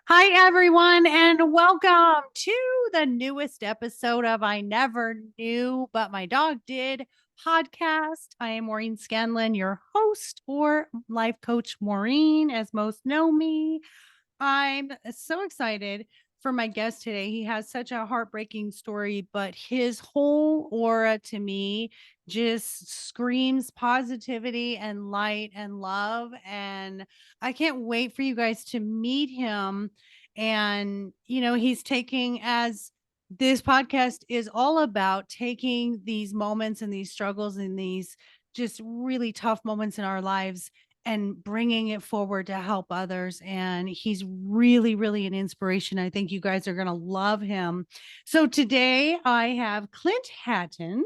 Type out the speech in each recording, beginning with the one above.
Hi, everyone, and welcome to the newest episode of I Never Knew, but My Dog Did podcast. I am Maureen Scanlon, your host, or life coach Maureen, as most know me. I'm so excited for my guest today. He has such a heartbreaking story, but his whole aura to me just screams positivity and light and love. And I can't wait for you guys to meet him. And, he's taking, as this podcast is all about, taking these moments and these struggles and these just really tough moments in our lives and bringing it forward to help others. And he's really, really an inspiration. I think you guys are going to love him. So today I have Clint Hatton,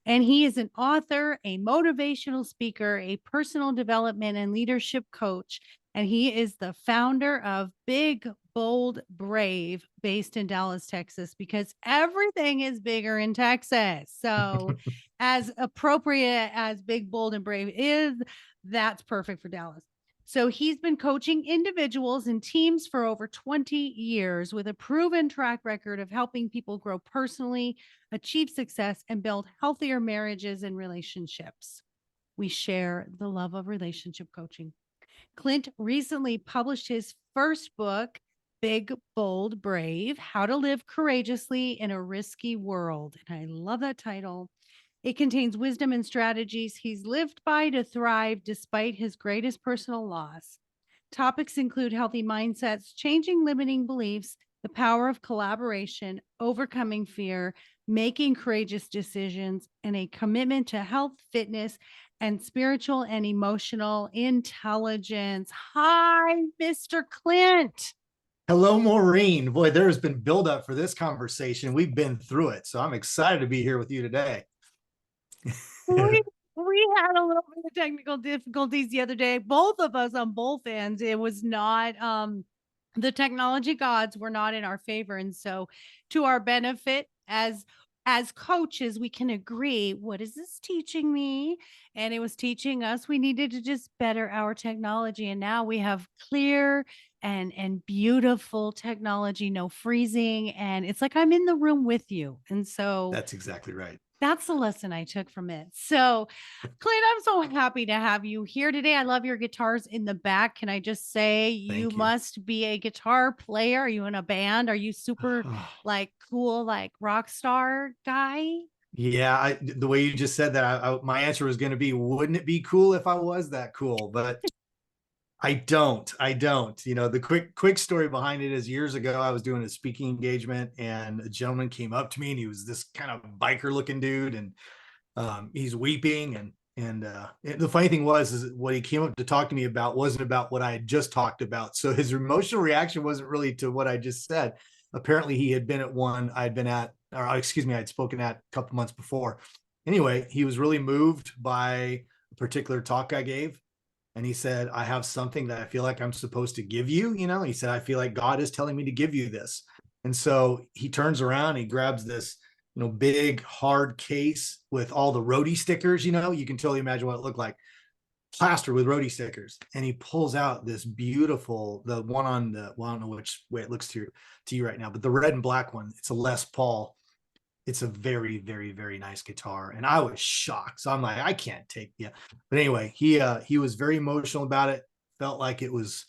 and he is an author, a motivational speaker, a personal development and leadership coach. And he is the founder of Big, Bold, Brave, based in Dallas, Texas, because everything is bigger in Texas. So, as appropriate as Big, Bold, and Brave is, that's perfect for Dallas. So he's been coaching individuals and teams for over 20 years with a proven track record of helping people grow personally, achieve success, and build healthier marriages and relationships. We share the love of relationship coaching. Clint recently published his first book, Big, Bold, Brave: How to Live Courageously in a Risky World. And I love that title. It contains wisdom and strategies he's lived by to thrive despite his greatest personal loss. Topics include healthy mindsets, changing limiting beliefs, the power of collaboration, overcoming fear, making courageous decisions, and a commitment to health, fitness, and spiritual and emotional intelligence. Hi, Mr. Clint. Hello, Maureen. Boy, there has been buildup for this conversation. We've been through it, so I'm excited to be here with you today. We we had a little bit of technical difficulties the other day. Both of us on both ends. It was not the technology gods were not in our favor. And so to our benefit as coaches, we can agree, what is this teaching me? And it was teaching us we needed to just better our technology. And now we have clear and beautiful technology, no freezing. And it's like I'm in the room with you. And so That's exactly right. that's the lesson I took from it. So, Clint, I'm so happy to have you here today. I love your guitars in the back. Can I just say you Thank you. must be a guitar player? Are you in a band? Are you super like cool, like rock star guy? Yeah, the way you just said that, my answer was going to be, wouldn't it be cool if I was that cool? But I don't. I don't. The quick story behind it is years ago, I was doing a speaking engagement, and a gentleman came up to me, and he was this kind of biker looking dude, and he's weeping, and the funny thing was is what he came up to talk to me about wasn't about what I had just talked about. So his emotional reaction wasn't really to what I just said. Apparently he had been at one I'd been at, or excuse me, I'd spoken at a couple months before. Anyway, he was really moved by a particular talk I gave, and he said, I have something that I feel like I'm supposed to give you. He said, I feel like God is telling me to give you this. And so he turns around, he grabs this big hard case with all the roadie stickers. You can totally imagine what it looked like, plastered with roadie stickers. And he pulls out this beautiful, the one on the, well, I don't know which way it looks to you right now, but the red and black one, it's a Les Paul. It's a very, very, very nice guitar. And I was shocked. So I'm like, I can't take, yeah. But anyway, he was very emotional about it. Felt like it was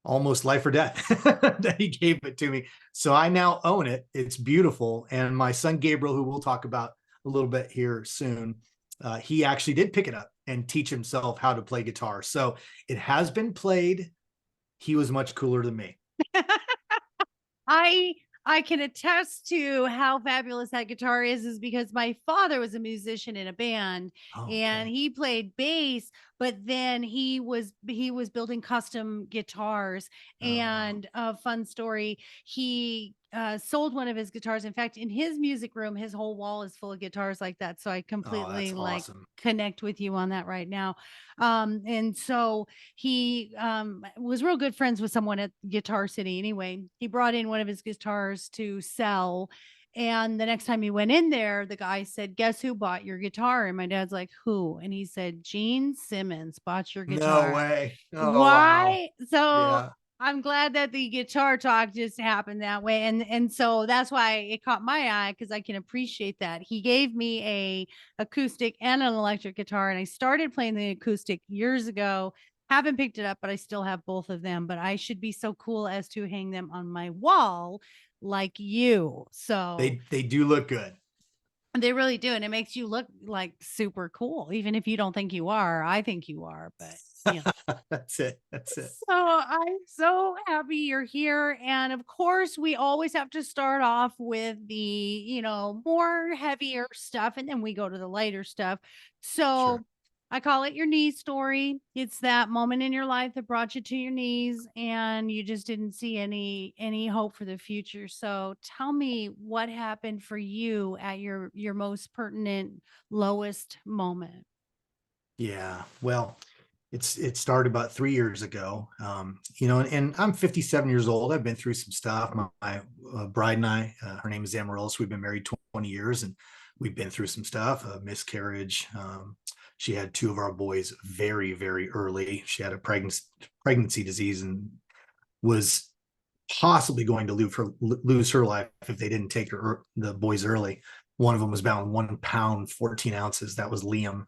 almost life or death that he gave it to me. So I now own it. It's beautiful. And my son, Gabriel, who we'll talk about a little bit here soon, he actually did pick it up and teach himself how to play guitar. So it has been played. He was much cooler than me. I I can attest to how fabulous that guitar is because my father was a musician in a band, Oh, and okay. he played bass, but then he was building custom guitars. Oh, wow. And a fun story, he sold one of his guitars. In fact, in his music room, his whole wall is full of guitars like that. So I Oh, completely that's like awesome. connect with you on that right now. And so he was real good friends with someone at Guitar City. Anyway, he brought in one of his guitars to sell. And the next time he went in there, the guy said, "Guess who bought your guitar?" And my dad's like, "Who?" And he said, "Gene Simmons bought your No guitar." way. Oh, wow. Why? So Yeah. I'm glad that the guitar talk just happened that way. And so that's why it caught my eye, because I can appreciate that. He gave me a acoustic and an electric guitar, and I started playing the acoustic years ago. Haven't picked it up, but I still have both of them. But I should be so cool as to hang them on my wall like you. So They do look good. they really do. And it makes you look like super cool, even if you don't think you are. I think you are, but yeah. That's it. That's it. So I'm so happy you're here. And of course, we always have to start off with the, more heavier stuff, and then we go to the lighter stuff. Sure. So I call it your knee story. It's that moment in your life that brought you to your knees and you just didn't see any hope for the future. So tell me what happened for you at your most pertinent, lowest moment. Yeah. Well, it started about 3 years ago. And I'm 57 years old. I've been through some stuff. My bride and I, her name is Amaryllis. We've been married 20 years, and we've been through some stuff. A miscarriage. She had two of our boys very, very early. She had a pregnancy disease and was possibly going to lose her life if they didn't take the boys early. One of them was bound 1 pound 14 ounces. That was Liam.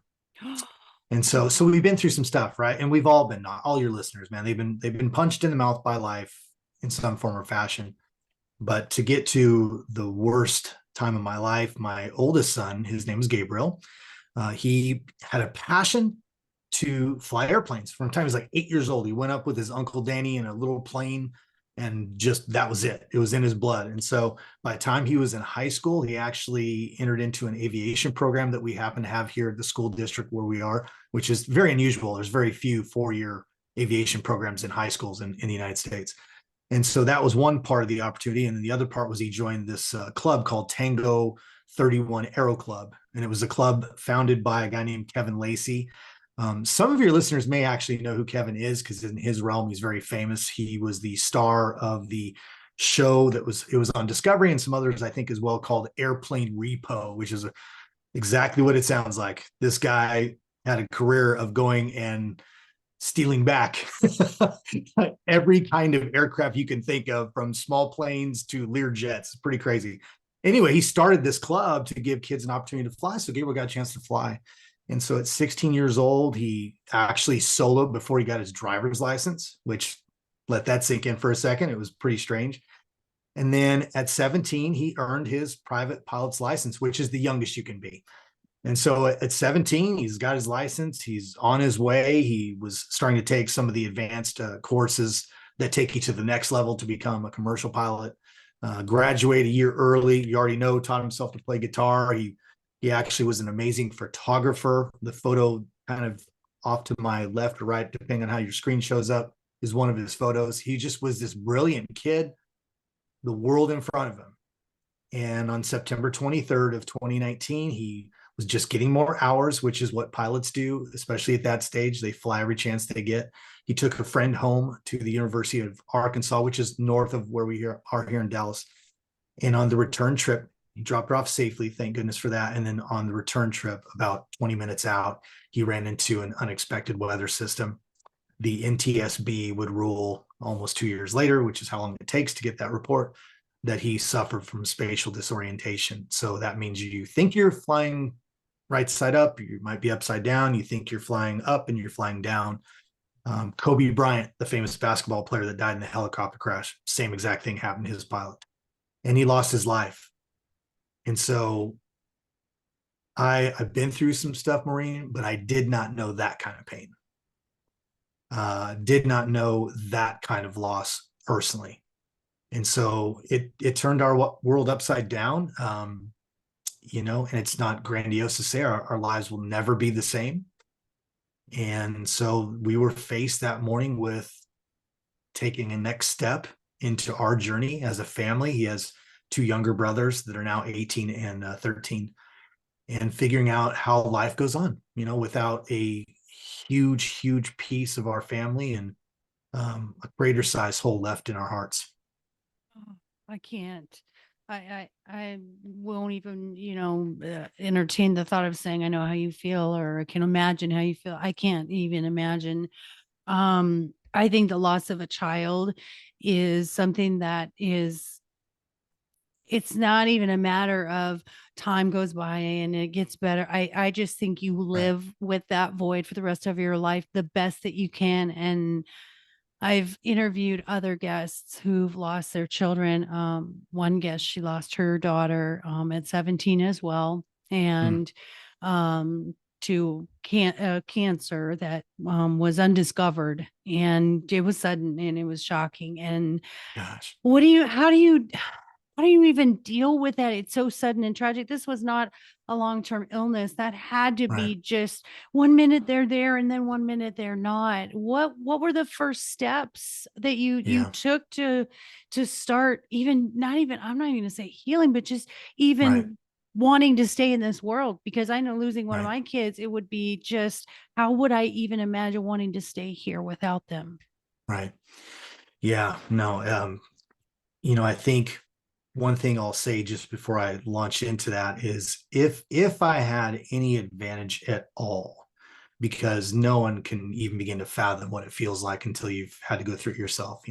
And so we've been through some stuff, right? And we've all been, not all your listeners, man, they've been punched in the mouth by life in some form or fashion. But to get to the worst time of my life, my oldest son, his name is Gabriel. He had a passion to fly airplanes from the time he was like 8 years old. He went up with his uncle Danny in a little plane, and just that was it. It was in his blood. And so by the time he was in high school, he actually entered into an aviation program that we happen to have here at the school district where we are, which is very unusual. There's very few 4-year aviation programs in high schools in the United States. And so that was one part of the opportunity. And then the other part was he joined this club called Tango 31 Aero Club. And it was a club founded by a guy named Kevin Lacey. Some of your listeners may actually know who Kevin is, because in his realm, he's very famous. He was the star of the show it was on Discovery, and some others, I think, as well, called Airplane Repo, which is exactly what it sounds like. This guy had a career of going and stealing back every kind of aircraft you can think of, from small planes to Lear jets. It's pretty crazy. Anyway, he started this club to give kids an opportunity to fly. So Gabriel got a chance to fly. And so at 16 years old, he actually soloed before he got his driver's license, which, let that sink in for a second. It was pretty strange. And then at 17, he earned his private pilot's license, which is the youngest you can be. And so at 17, he's got his license. He's on his way. He was starting to take some of the advanced courses that take you to the next level to become a commercial pilot. Graduate a year early. You already know, taught himself to play guitar. He actually was an amazing photographer. The photo kind of off to my left or right, depending on how your screen shows up, is one of his photos. He just was this brilliant kid, the world in front of him. And on September 23rd of 2019, he was just getting more hours, which is what pilots do, especially at that stage. They fly every chance they get. He took a friend home to the University of Arkansas, which is north of where we are here in Dallas. And on the return trip, he dropped her off safely, thank goodness for that. And then on the return trip, about 20 minutes out, he ran into an unexpected weather system. The NTSB would rule almost 2 years later, which is how long it takes to get that report, that he suffered from spatial disorientation. So that means you think you're flying right side up, you might be upside down. You think you're flying up and you're flying down. Kobe Bryant, the famous basketball player that died in the helicopter crash, same exact thing happened to his pilot, and he lost his life. And so I've been through some stuff, Maureen, but I did not know that kind of pain. Did not know that kind of loss personally. And so it turned our world upside down. And it's not grandiose to say our lives will never be the same. And so we were faced that morning with taking a next step into our journey as a family. He has two younger brothers that are now 18 and 13, and figuring out how life goes on, without a huge piece of our family, and a greater size hole left in our hearts. Oh, I can't. I won't even, entertain the thought of saying I know how you feel or I can imagine how you feel. I can't even imagine. I think the loss of a child is something that is, it's not even a matter of time goes by and it gets better. I just think you Right. live with that void for the rest of your life the best that you can. And I've interviewed other guests who've lost their children. One guest, she lost her daughter at 17 as well, Mm, and to cancer that was undiscovered, and it was sudden and it was shocking. And gosh. what do you, how do you even deal with that? It's so sudden and tragic. This was not a long-term illness. That had to Right. be just 1 minute they're there and then 1 minute they're not. What were the first steps that you Yeah. took to start, even not even, I'm not even gonna say healing, but just Right. even wanting to stay in this world? Because I know losing one of Right. my kids, it would be just, how would I even imagine wanting to stay here without them? Right. Yeah. No. I think one thing I'll say just before I launch into that is if I had any advantage at all, because no one can even begin to fathom what it feels like until you've had to go through it yourself.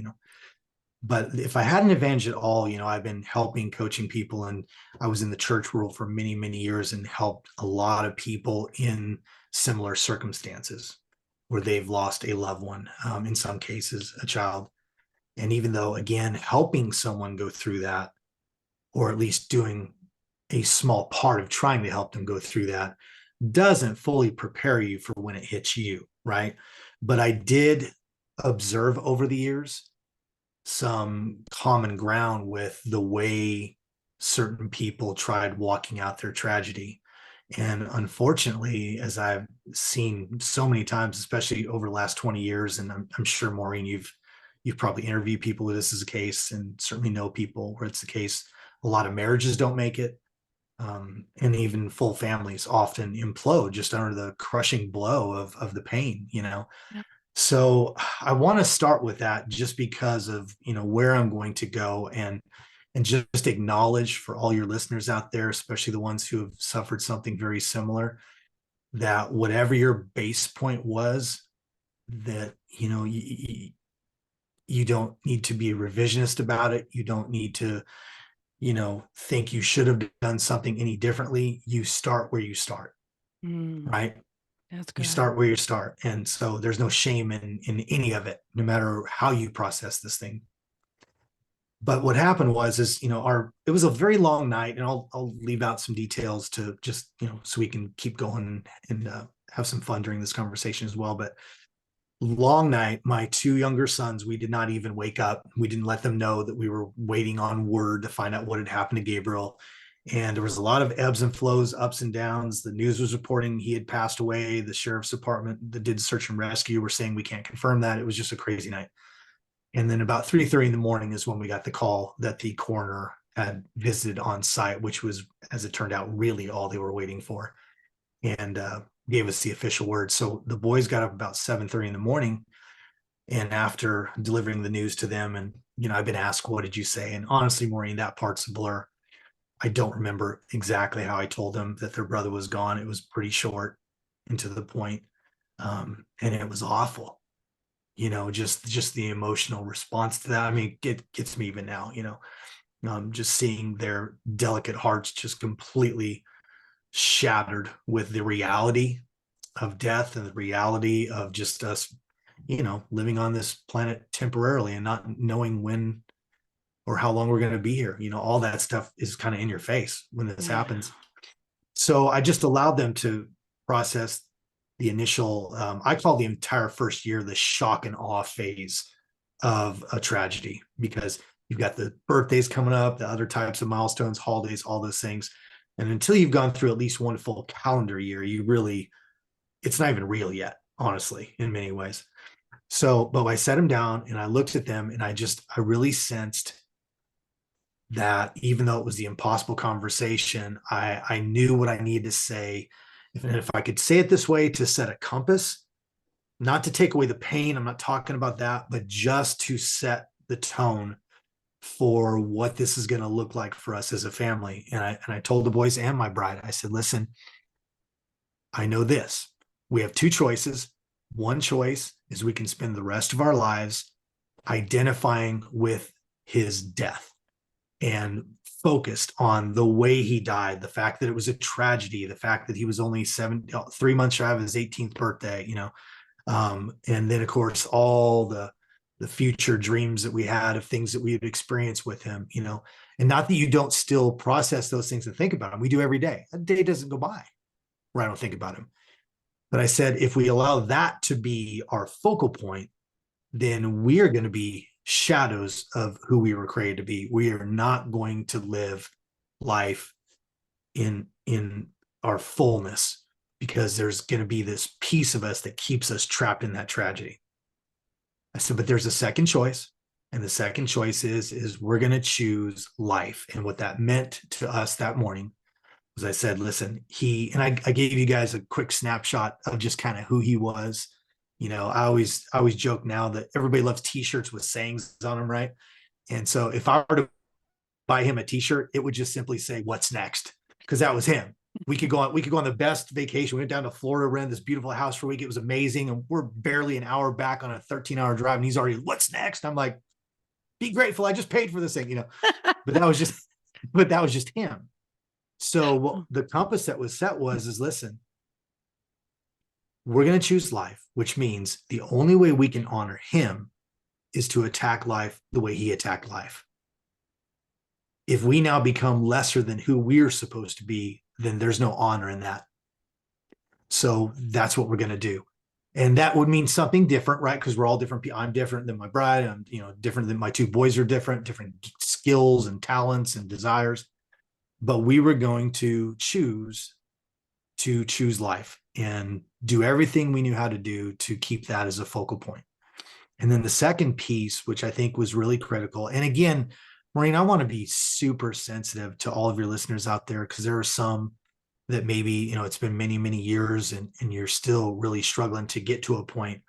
But if I had an advantage at all, I've been helping coaching people, and I was in the church world for many, many years and helped a lot of people in similar circumstances where they've lost a loved one, in some cases, a child. And even though, again, helping someone go through that, or at least doing a small part of trying to help them go through that, doesn't fully prepare you for when it hits you, right? But I did observe over the years some common ground with the way certain people tried walking out their tragedy. And unfortunately, as I've seen so many times, especially over the last 20 years, and I'm sure, Maureen, you've probably interviewed people where this is the case, and certainly know people where it's the case. A lot of marriages don't make it, and even full families often implode just under the crushing blow of the pain. Yeah. So I want to start with that just because of where I'm going to go, and just acknowledge for all your listeners out there, especially the ones who have suffered something very similar, that whatever your base point was, that you don't need to be a revisionist about it. You don't need to think you should have done something any differently. You start where you start, Mm, right? that's You good. start where you start. And so there's no shame in any of it, no matter how you process this thing. But what happened was, is, it was a very long night, and I'll leave out some details to just, so we can keep going and have some fun during this conversation as well. But long night, my two younger sons, we did not even wake up. We didn't let them know that we were waiting on word to find out what had happened to Gabriel. And there was a lot of ebbs and flows, ups and downs. The news was reporting he had passed away. The sheriff's department that did search and rescue were saying we can't confirm that. It was just a crazy night. And then about 3:30 in the morning is when we got the call that the coroner had visited on site, which was, as it turned out, really all they were waiting for, and gave us the official word. So the boys got up about 7:30 in the morning, and after delivering the news to them, and I've been asked, what did you say? And honestly, Maureen, that part's a blur. I don't remember exactly how I told them that their brother was gone. It was pretty short and to the point. And it was awful, just the emotional response to that. I mean, it gets me even now, just seeing their delicate hearts just completely shattered with the reality of death and the reality of just us, living on this planet temporarily and not knowing when or how long we're going to be here. All that stuff is kind of in your face when this Yeah. happens. So I just allowed them to process the initial, I call the entire first year the shock and awe phase of a tragedy, because you've got the birthdays coming up, the other types of milestones, holidays, all those things. And until you've gone through at least one full calendar year, it's not even real yet, honestly, in many ways. So, but I sat them down and I looked at them, and I really sensed that even though it was the impossible conversation, I knew what I needed to say. If I could say it this way, to set a compass, not to take away the pain, I'm not talking about that, but just to set the tone for what this is going to look like for us as a family. And I told the boys and my bride, I said, listen, I know this. We have two choices. one choice is we can spend the rest of our lives identifying with his death and focused on the way he died, the fact that it was a tragedy, the fact that he was only 3 months shy of his 18th birthday, and then of course all the future dreams that we had of things that we had experienced with him, and not that you don't still process those things and think about them. We do every day. A day doesn't go by where I don't think about him. But I said, if we allow that to be our focal point, then we are going to be shadows of who we were created to be. We are not going to live life in our fullness, because there's going to be this piece of us that keeps us trapped in that tragedy. I said, but there's a second choice. And the second choice is we're going to choose life. And what that meant to us that morning was, I said, listen, I gave you guys a quick snapshot of just kind of who he was. I always joke now that everybody loves t-shirts with sayings on them, right? And so if I were to buy him a t-shirt, it would just simply say, "What's next?" Because that was him. We could go on the best vacation. We went down to Florida, rented this beautiful house for a week. It was amazing. And we're barely an hour back on a 13-hour drive. And he's already, "What's next?" I'm like, be grateful. I just paid for this thing, but that was just him. So the compass that was set is listen, we're going to choose life, which means the only way we can honor him is to attack life the way he attacked life. If we now become lesser than who we're supposed to be, then there's no honor in that. So that's what we're going to do. And that would mean something different, right? Because we're all different. I'm different than my bride. I'm, different than my two boys are different skills and talents and desires. But we were going to choose life and do everything we knew how to do to keep that as a focal point. And then the second piece, which I think was really critical. And again, Maureen, I want to be super sensitive to all of your listeners out there, because there are some that maybe, it's been many, many years and you're still really struggling to get to a point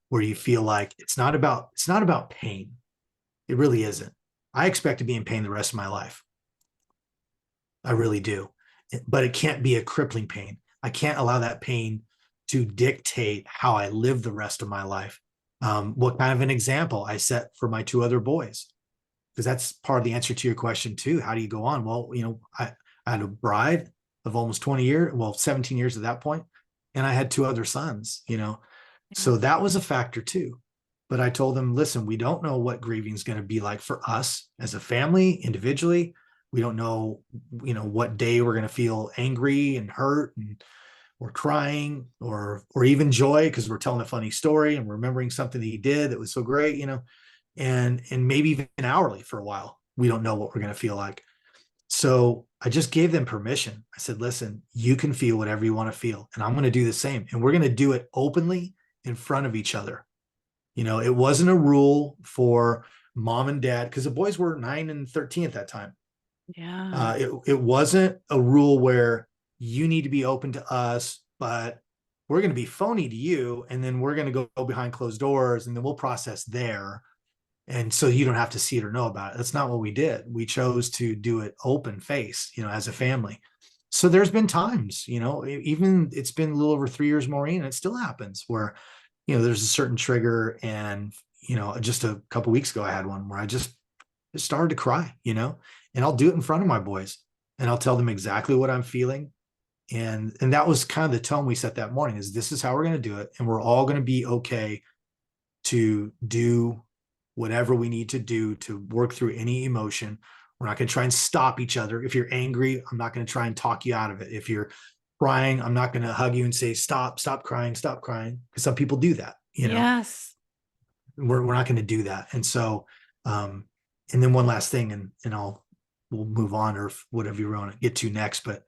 where you feel like it's not about pain. It really isn't. I expect to be in pain the rest of my life. I really do. But it can't be a crippling pain. I can't allow that pain to dictate how I live the rest of my life. What kind of an example I set for my two other boys, because that's part of the answer to your question too. How do you go on? Well, I had a bride of almost 20 years, 17 years at that point, and I had two other sons, so that was a factor too. But I told them, listen, we don't know what grieving is going to be like for us as a family, individually. We don't know, what day we're going to feel angry and hurt or crying or even joy because we're telling a funny story and remembering something that he did that was so great, and maybe even hourly for a while. We don't know what we're going to feel like. So I just gave them permission. I said, listen, you can feel whatever you want to feel, and I'm going to do the same. And we're going to do it openly in front of each other. It wasn't a rule for mom and dad, because the boys were 9 and 13 at that time. Yeah. It wasn't a rule where you need to be open to us, but we're going to be phony to you. And then we're going to go behind closed doors and then we'll process there. And so you don't have to see it or know about it. That's not what we did. We chose to do it open face, as a family. So there's been times, even it's been a little over 3 years, Maureen, and it still happens where, there's a certain trigger. And, just a couple of weeks ago, I had one where I just started to cry, and I'll do it in front of my boys and I'll tell them exactly what I'm feeling. And that was kind of the tone we set that morning, is this is how we're going to do it. And we're all going to be okay to do whatever we need to do to work through any emotion. We're not going to try and stop each other. If you're angry, I'm not going to try and talk you out of it. If you're crying, I'm not going to hug you and say, stop crying. Because some people do that, Yes. We're not going to do that. And so, and then one last thing, and we'll move on, or whatever you want to get to next, but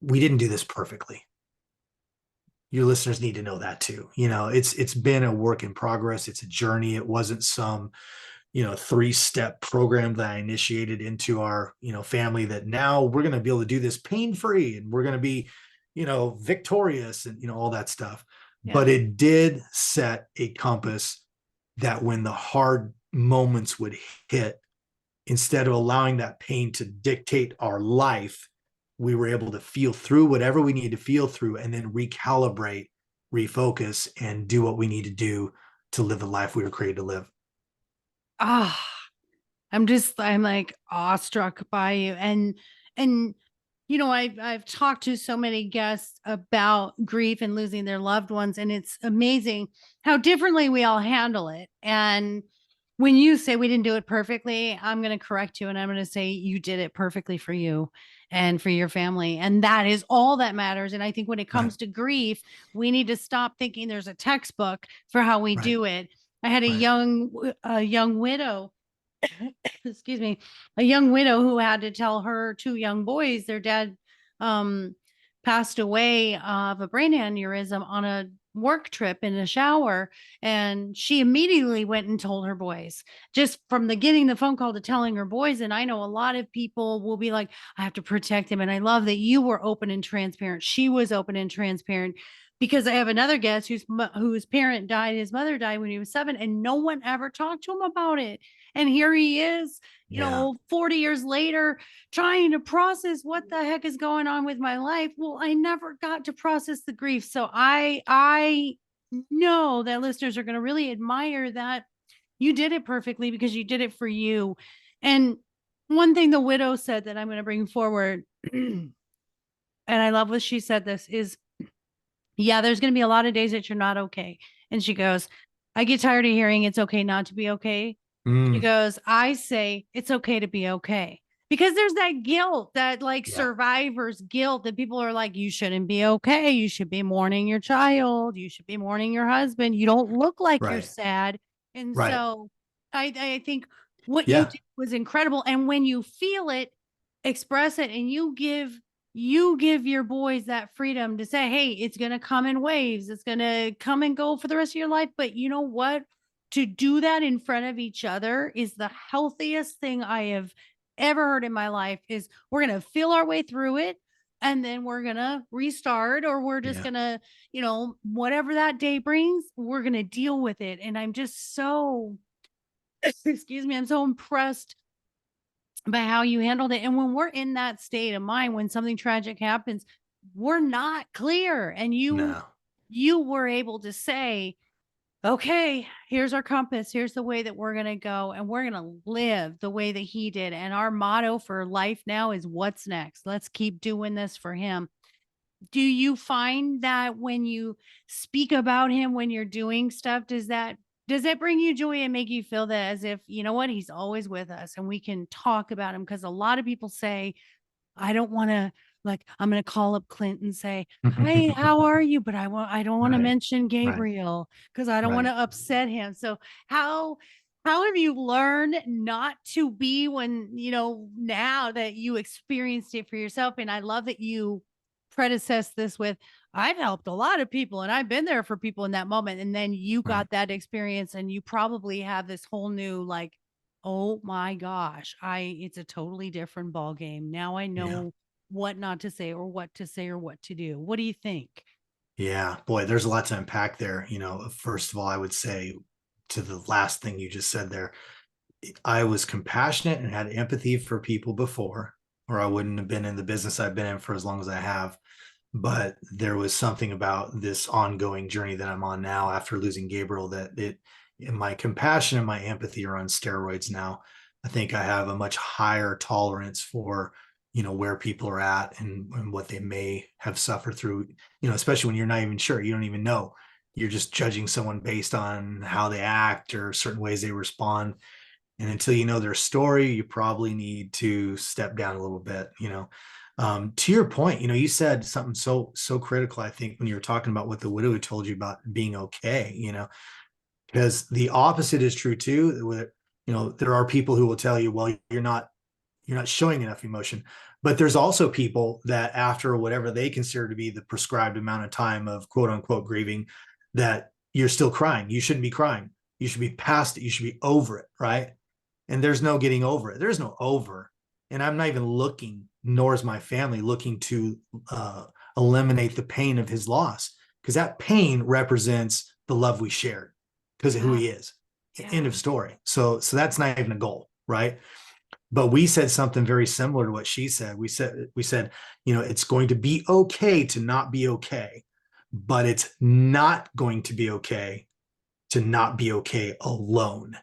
we didn't do this perfectly. Your listeners need to know that too. It's been a work in progress. It's a journey. It wasn't some, 3-step program that I initiated into our, family that now we're going to be able to do this pain-free and we're going to be, victorious and, all that stuff. Yeah. But it did set a compass that when the hard moments would hit, instead of allowing that pain to dictate our life, we were able to feel through whatever we needed to feel through and then recalibrate refocus, and do what we need to do to live the life we were created to live. Ah, I'm like awestruck by you. And I've talked to so many guests about grief and losing their loved ones, and it's amazing how differently we all handle it. And when you say we didn't do it perfectly, I'm going to correct you and I'm going to say you did it perfectly for you and for your family. And that is all that matters. And I think when it Right. comes to grief, we need to stop thinking there's a textbook for how we Right. do it. I had Right. a young widow excuse me, a young widow who had to tell her two young boys their dad um passed away of a brain aneurysm on a work trip in a shower, and she immediately went and told her boys, just from the getting the phone call to telling her boys. And I know a lot of people will be like, I have to protect him, and I love that you were open and transparent. She was open and transparent, because I have another guest whose parent died, his mother died when he was 7, and no one ever talked to him about it. And here he is, Yeah. 40 years later, trying to process what the heck is going on with my life. Well, I never got to process the grief. So I know that listeners are going to really admire that you did it perfectly, because you did it for you. And one thing the widow said that I'm going to bring forward, and I love what she said this is, yeah, there's going to be a lot of days that you're not okay. And she goes, I get tired of hearing it's okay not to be okay. She Mm, goes, I say it's okay to be okay. Because there's that guilt, that like yeah. survivor's guilt, that people are like, you shouldn't be okay. You should be mourning your child. You should be mourning your husband. You don't look like you're Right. sad. And Right. so I think what you Yeah. did was incredible. And when you feel it, express it, and you give your boys that freedom to say, hey, it's going to come in waves. It's going to come and go for the rest of your life. But you know what? To do that in front of each other is the healthiest thing I have ever heard in my life. Is we're going to feel our way through it, and then we're going to restart, or we're just Yeah. going to, whatever that day brings, we're going to deal with it. And I'm just so, excuse me, I'm so impressed by how you handled it. And when we're in that state of mind, when something tragic happens, we're not clear. And you No. you were able to say, okay, here's our compass. Here's the way that we're going to go. And we're going to live the way that he did. And our motto for life now is, what's next? Let's keep doing this for him. Do you find that when you speak about him, when you're doing stuff, does that bring you joy and make you feel that, as if, you know what, he's always with us and we can talk about him? Because a lot of people say, I don't want to, like, I'm going to call up Clint and say, "Hi, how are you?" But I don't want to Right. mention Right. Gabriel because I don't want Right. to upset him. So how how have you learned not to be, when, now that you experienced it for yourself? And I love that you predecess this with, I've helped a lot of people and I've been there for people in that moment. And then you Right. got that experience, and you probably have this whole new, like, oh my gosh, it's a totally different ball game. Now I Yeah. know what not to say, or what to say, or what to do. What do you think? Yeah. Boy, there's a lot to unpack there. First of all, I would say, to the last thing you just said there, I was compassionate and had empathy for people before, or I wouldn't have been in the business I've been in for as long as I have. But there was something about this ongoing journey that I'm on now after losing Gabriel, that my compassion and my empathy are on steroids now. I think I have a much higher tolerance for, where people are at, and what they may have suffered through, especially when you're not even sure, you don't even know. You're just judging someone based on how they act or certain ways they respond. And until you know their story, you probably need to step down a little bit. To your point, you said something so critical, I think, when you were talking about what the widow told you about being okay. Because the opposite is true too. There are people who will tell you, well, you're not showing enough emotion. But there's also people that, after whatever they consider to be the prescribed amount of time of quote unquote grieving, that you're still crying. You shouldn't be crying. You should be past it. You should be over it. Right. And there's no getting over it. There's no over. And I'm not even looking, nor is my family looking, to eliminate the pain of his loss, because that pain represents the love we shared because of who Yeah. he is. End Yeah. of story. So that's not even a goal, right? But we said something very similar to what she said. We said, it's going to be okay to not be okay, but it's not going to be okay to not be okay alone.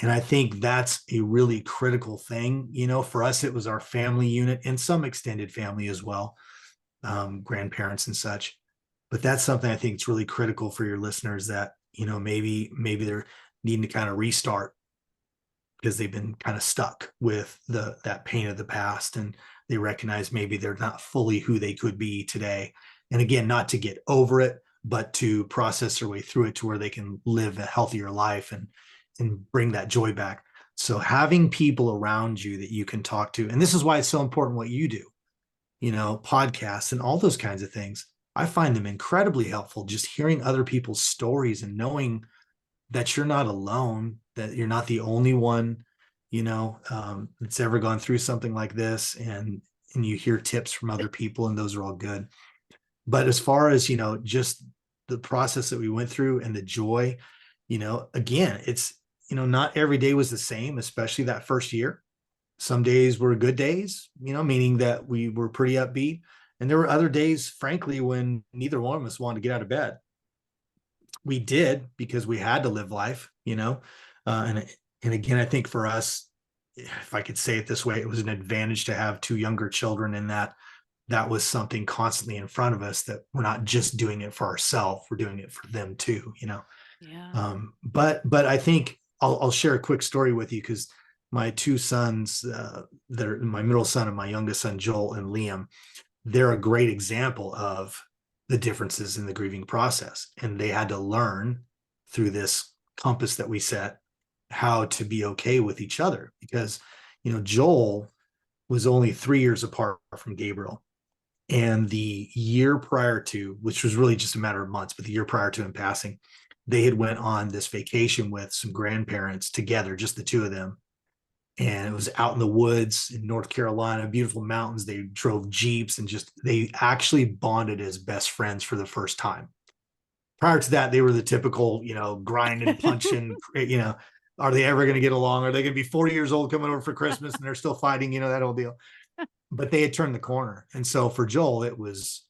And I think that's a really critical thing. For us, it was our family unit and some extended family as well, grandparents and such. But that's something I think it's really critical for your listeners that, maybe they're needing to kind of restart because they've been kind of stuck with that pain of the past, and they recognize maybe they're not fully who they could be today. And again, not to get over it, but to process their way through it to where they can live a healthier life and bring that joy back. So having people around you that you can talk to, and this is why it's so important what you do, podcasts and all those kinds of things. I find them incredibly helpful, just hearing other people's stories and knowing that you're not alone, that you're not the only one, that's ever gone through something like this. And you hear tips from other people, and those are all good. But as far as, just the process that we went through and the joy, again, it's, not every day was the same, especially that first year. Some days were good days, meaning that we were pretty upbeat. And there were other days, frankly, when neither one of us wanted to get out of bed. We did because we had to live life, and again, I think for us, if I could say it this way, it was an advantage to have two younger children, in that was something constantly in front of us, that we're not just doing it for ourselves, we're doing it for them too. Yeah. But I think I'll share a quick story with you, because my two sons, that are my middle son and my youngest son, Joel and Liam, they're a great example of the differences in the grieving process. And they had to learn through this compass that we set how to be okay with each other, because, Joel was only 3 years apart from Gabriel. And the year prior to, which was really just a matter of months, but the year prior to him passing, they had went on this vacation with some grandparents together, just the two of them. And it was out in the woods in North Carolina, beautiful mountains. They drove Jeeps, and they actually bonded as best friends for the first time. Prior to that, they were the typical, grinding, punching, are they ever going to get along? Are they going to be 40 years old coming over for Christmas and they're still fighting, that whole deal. But they had turned the corner. And so for Joel, it was,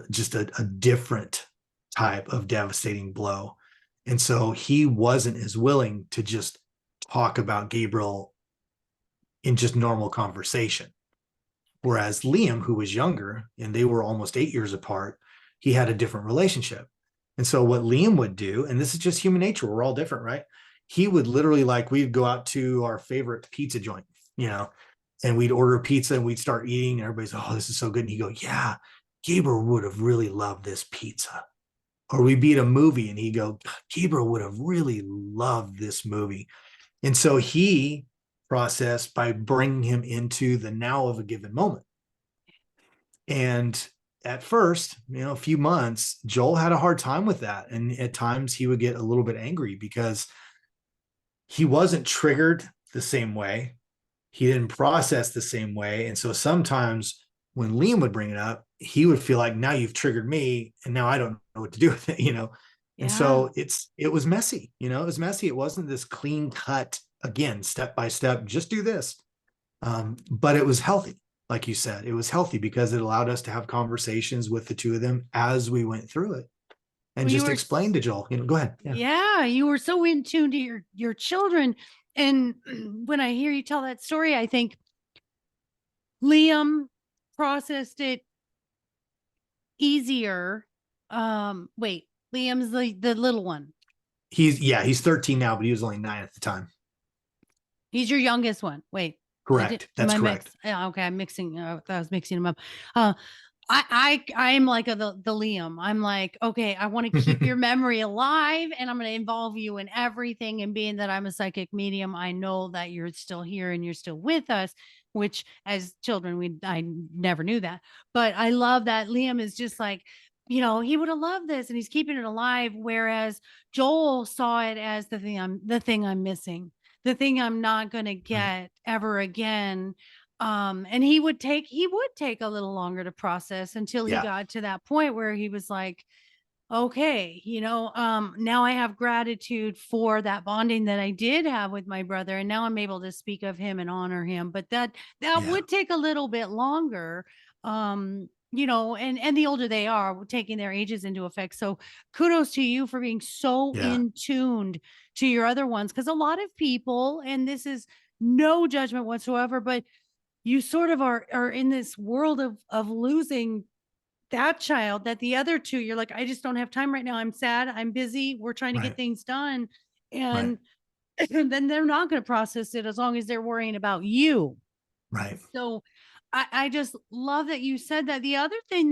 just a different type of devastating blow. And so he wasn't as willing to just talk about Gabriel in just normal conversation. Whereas Liam, who was younger, and they were almost 8 years apart, he had a different relationship. And so what Liam would do, and this is just human nature, we're all different, right? He would literally, like, we'd go out to our favorite pizza joint, and we'd order pizza and we'd start eating, and everybody's, oh, this is so good. And he'd go, yeah, Gabriel would have really loved this pizza. Or we'd be at a movie and he'd go, Gabriel would have really loved this movie. And so he processed by bringing him into the now of a given moment. And at first, a few months, Joel had a hard time with that. And at times he would get a little bit angry because he wasn't triggered the same way. He didn't process the same way. And so sometimes when Liam would bring it up, he would feel like, now you've triggered me and now I don't know what to do with it, Yeah. And so it was messy, it was messy. It wasn't this clean cut, again, step by step, just do this. But it was healthy. Like you said, it was healthy because it allowed us to have conversations with the two of them as we went through it, and Well, just explain to Joel, go ahead. Yeah, you were so in tune to your children. And when I hear you tell that story, I think Liam processed it easier. Wait, Liam's the little one. He's 13 now, but he was only 9 at the time. He's your youngest one. Wait. Correct. That's correct. Okay, I'm mixing. I was mixing them up. I'm like the Liam. I'm like, okay, I want to keep your memory alive, and I'm going to involve you in everything. And being that I'm a psychic medium, I know that you're still here and you're still with us. Which, as children, I never knew that. But I love that Liam is just like, he would have loved this, and he's keeping it alive. Whereas Joel saw it as the thing I'm missing, the thing I'm not going to get ever again. And he would take a little longer to process until he got to that point where he was like, okay, now I have gratitude for that bonding that I did have with my brother. And now I'm able to speak of him and honor him. But that would take a little bit longer. and the older they are, taking their ages into effect. So kudos to you for being so Yeah. in tuned to your other ones. Cause a lot of people, and this is no judgment whatsoever, but you sort of are in this world of losing that child, that the other two, you're like, I just don't have time right now. I'm sad. I'm busy. We're trying to get Right. things done. Right. And then they're not going to process it as long as they're worrying about you. Right. So I just love that you said that. The other thing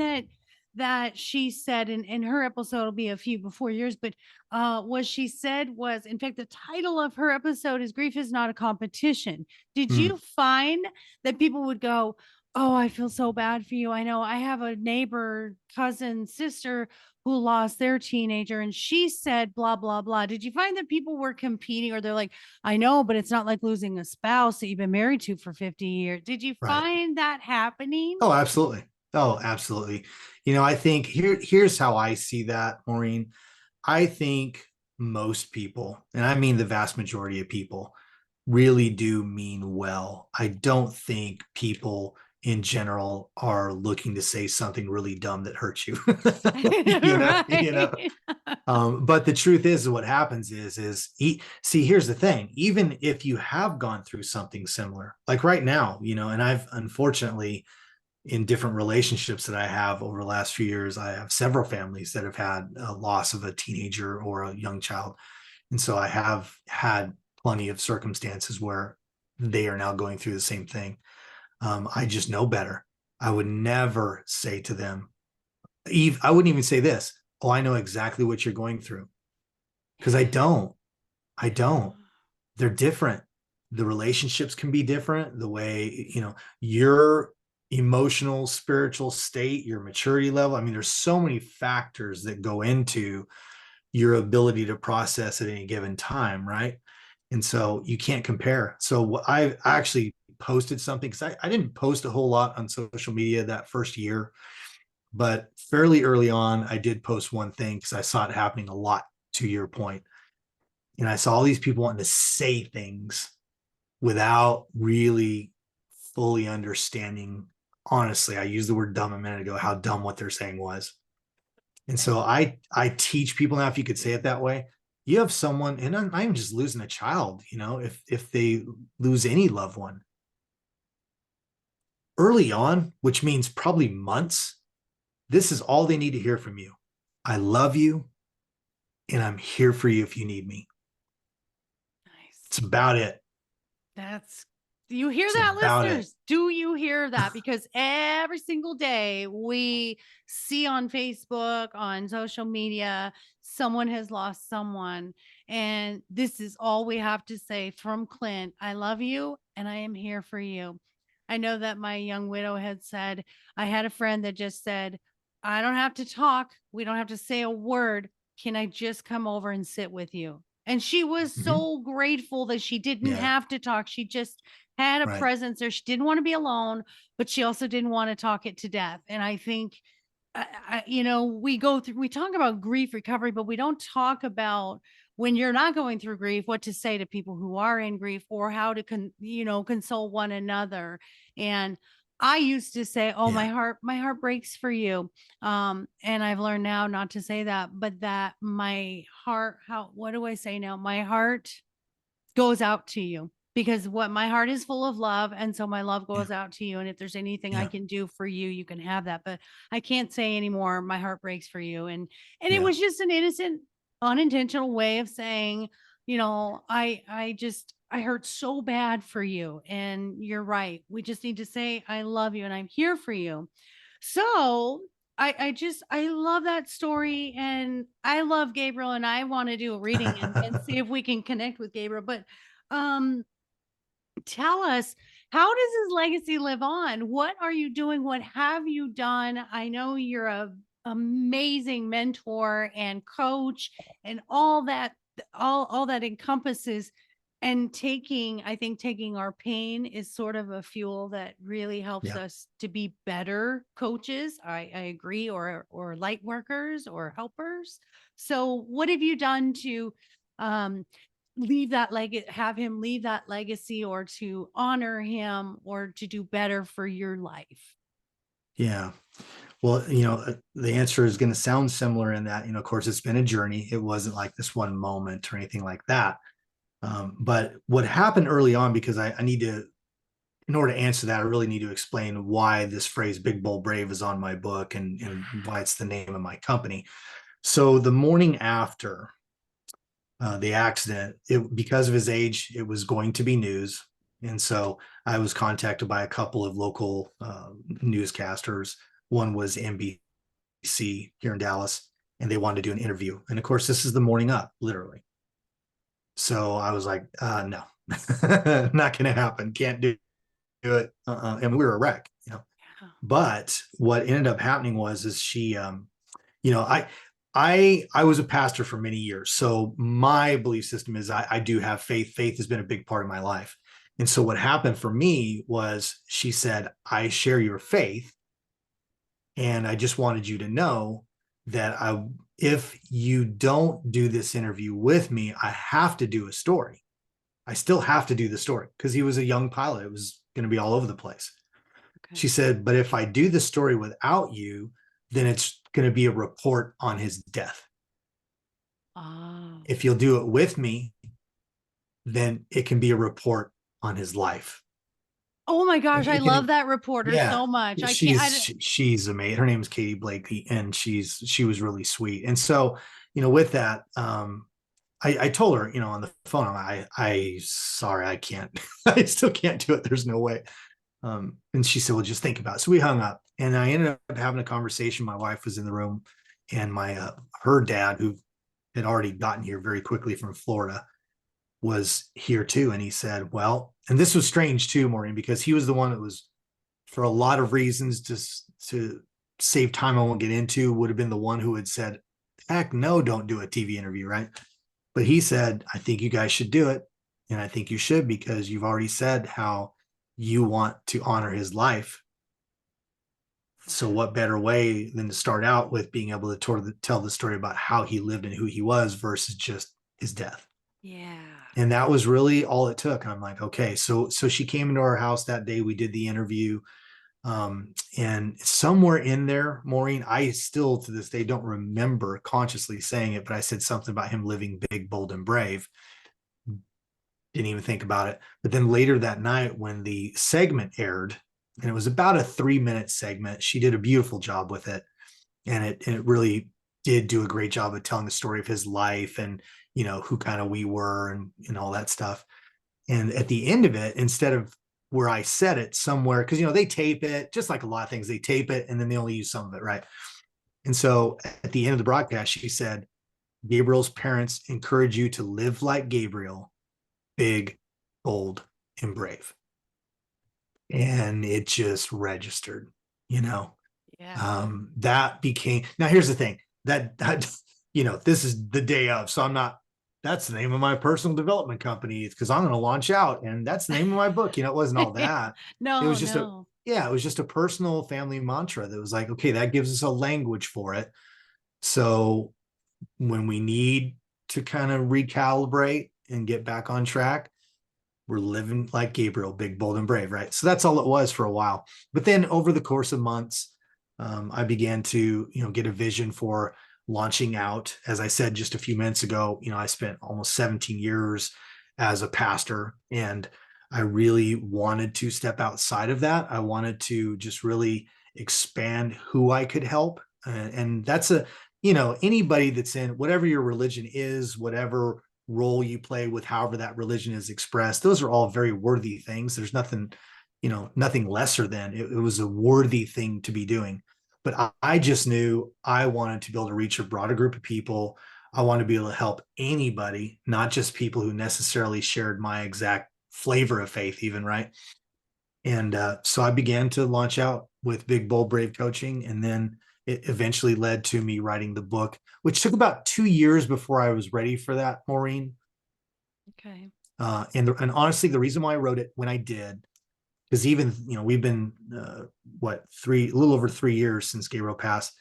that she said in her episode, will be a few before yours, but what she said was, in fact, the title of her episode is Grief is Not a Competition. Did you Mm. find that people would go, oh, I feel so bad for you? I know I have a neighbor, cousin, sister who lost their teenager, and she said blah blah blah. Did you find that people were competing, or they're like, I know, but it's not like losing a spouse that you've been married to for 50 years? Did you Right. find that happening? Oh, absolutely. Oh, absolutely. I think here's how I see that, Maureen. I think most people, and I mean the vast majority of people, really do mean well. I don't think people in general are looking to say something really dumb that hurts you. Right. But the truth is, what happens see, here's the thing. Even if you have gone through something similar, like right now, and I've unfortunately, in different relationships that I have over the last few years, I have several families that have had a loss of a teenager or a young child. And so I have had plenty of circumstances where they are now going through the same thing. I just know better. I would never say to them, Eve, I wouldn't even say this. Oh, I know exactly what you're going through. Because I don't. I don't. They're different. The relationships can be different. The way, your emotional, spiritual state, your maturity level. I mean, there's so many factors that go into your ability to process at any given time, right? And so you can't compare. So I actually posted something, because I didn't post a whole lot on social media that first year, but fairly early on, I did post one thing because I saw it happening a lot, to your point. And I saw all these people wanting to say things without really fully understanding. Honestly, I used the word dumb a minute ago, how dumb what they're saying was. And so I teach people now, if you could say it that way, you have someone, and I'm not even just losing a child, if they lose any loved one early on, which means probably months, this is all they need to hear from you. I love you, and I'm here for you if you need me. Nice. It's about it. That's Do you hear It's that, about it. listeners? Do you hear that? Because every single day we see on Facebook, on social media, someone has lost someone. And this is all we have to say from Clint. I love you and I am here for you. I know that my young widow had said, I had a friend that just said, I don't have to talk. We don't have to say a word. Can I just come over and sit with you? And she was Mhm. so grateful that she didn't Yeah. have to talk. She just had a Right. presence there. She didn't want to be alone, but she also didn't want to talk it to death. And I think, we talk about grief recovery, but we don't talk about, when you're not going through grief, what to say to people who are in grief, or how to console one another. And I used to say, oh, Yeah. my heart breaks for you. And I've learned now not to say that, but that my heart, what do I say now? My heart goes out to you, because what my heart is full of love, and so my love Yeah. goes out to you, and if there's anything I Yeah. can do for you, you can have that. But I can't say anymore, my heart breaks for you. And it Yeah. was just an innocent, unintentional way of saying, I hurt so bad for you, and you're right, we just need to say I love you and I'm here for you. So I love that story, and I love Gabriel, and I want to do a reading and see if we can connect with Gabriel. But um tell us, how does his legacy live on? What are you doing? What have you done? I know you're a amazing mentor and coach and all that encompasses, and I think taking our pain is sort of a fuel that really helps Yeah. us to be better coaches. I agree, or light workers or helpers. So what have you done to um have him leave that legacy, or to honor him, or to do better for your life? Yeah. Well, the answer is going to sound similar in that, of course, it's been a journey. It wasn't like this one moment or anything like that. But what happened early on, because I need to, in order to answer that, I really need to explain why this phrase "big, bold, brave" is on my book and why it's the name of my company. So the morning after the accident, because of his age, it was going to be news. And so I was contacted by a couple of local newscasters. One was NBC here in Dallas, and they wanted to do an interview. And of course, this is the morning up, literally. So I was like, no, not going to happen. Can't do it. And we were a wreck. But what ended up happening is she, you know, I was a pastor for many years. So my belief system is I do have faith. Faith has been a big part of my life. And so what happened for me was she said, I share your faith. And I just wanted you to know that if you don't do this interview with me, I have to do a story. I still have to do the story because he was a young pilot. It was going to be all over the place. Okay. She said, but if I do the story without you, then it's going to be a report on his death. Oh. If you'll do it with me, then it can be a report on his life. Oh my gosh, I love that reporter so much. She's amazing. Her name is Katie Blakey, and she was really sweet. And so, with that, I told her, on the phone, sorry, I can't, I still can't do it. There's no way. And she said, well, just think about it. So we hung up, and I ended up having a conversation. My wife was in the room, and her dad, who had already gotten here very quickly from Florida, was here too. And he said, well, and this was strange too, Maureen, because he was the one that was, for a lot of reasons, to save time I won't get into, would have been the one who had said, heck no, don't do a TV interview, right? But he said, I think you guys should do it. And I think you should, because you've already said how you want to honor his life. So what better way than to start out with being able to tell the story about how he lived and who he was versus just his death. Yeah. And that was really all it took. And I'm like, okay. So she came into our house that day. We did the interview. And somewhere in there, Maureen, I still to this day don't remember consciously saying it, but I said something about him living big, bold, and brave. Didn't even think about it. But then later that night, when the segment aired, and it was about a 3-minute segment, she did a beautiful job with it. And it really did do a great job of telling the story of his life and, who kind of we were and all that stuff. And at the end of it, instead of where I said it somewhere, because, they tape it, just like a lot of things, they tape it and then they only use some of it, right? And so at the end of the broadcast, she said, Gabriel's parents encourage you to live like Gabriel, big, bold, and brave. And it just registered, Yeah. That became, now here's the thing that this is the day of, so that's the name of my personal development company, because I'm going to launch out, and that's the name of my book. It wasn't all that. No, it was just it was just a personal family mantra that was like, okay, that gives us a language for it. So when we need to kind of recalibrate and get back on track, we're living like Gabriel, big, bold, and brave, right? So that's all it was for a while. But then over the course of months, I began to, get a vision for launching out. As I said just a few minutes ago, I spent almost 17 years as a pastor, and I really wanted to step outside of that. I wanted to just really expand who I could help. And that's anybody that's in whatever your religion is, whatever role you play with, however that religion is expressed, those are all very worthy things. There's nothing, nothing lesser than it was a worthy thing to be doing. But I just knew I wanted to be able to reach a broader group of people. I want to be able to help anybody, not just people who necessarily shared my exact flavor of faith even, right? And so I began to launch out with Big, Bold, Brave coaching. And then it eventually led to me writing the book, which took about 2 years before I was ready for that, Maureen. Okay. And honestly, the reason why I wrote it when I did, because even, we've been, a little over 3 years since Gabriel passed.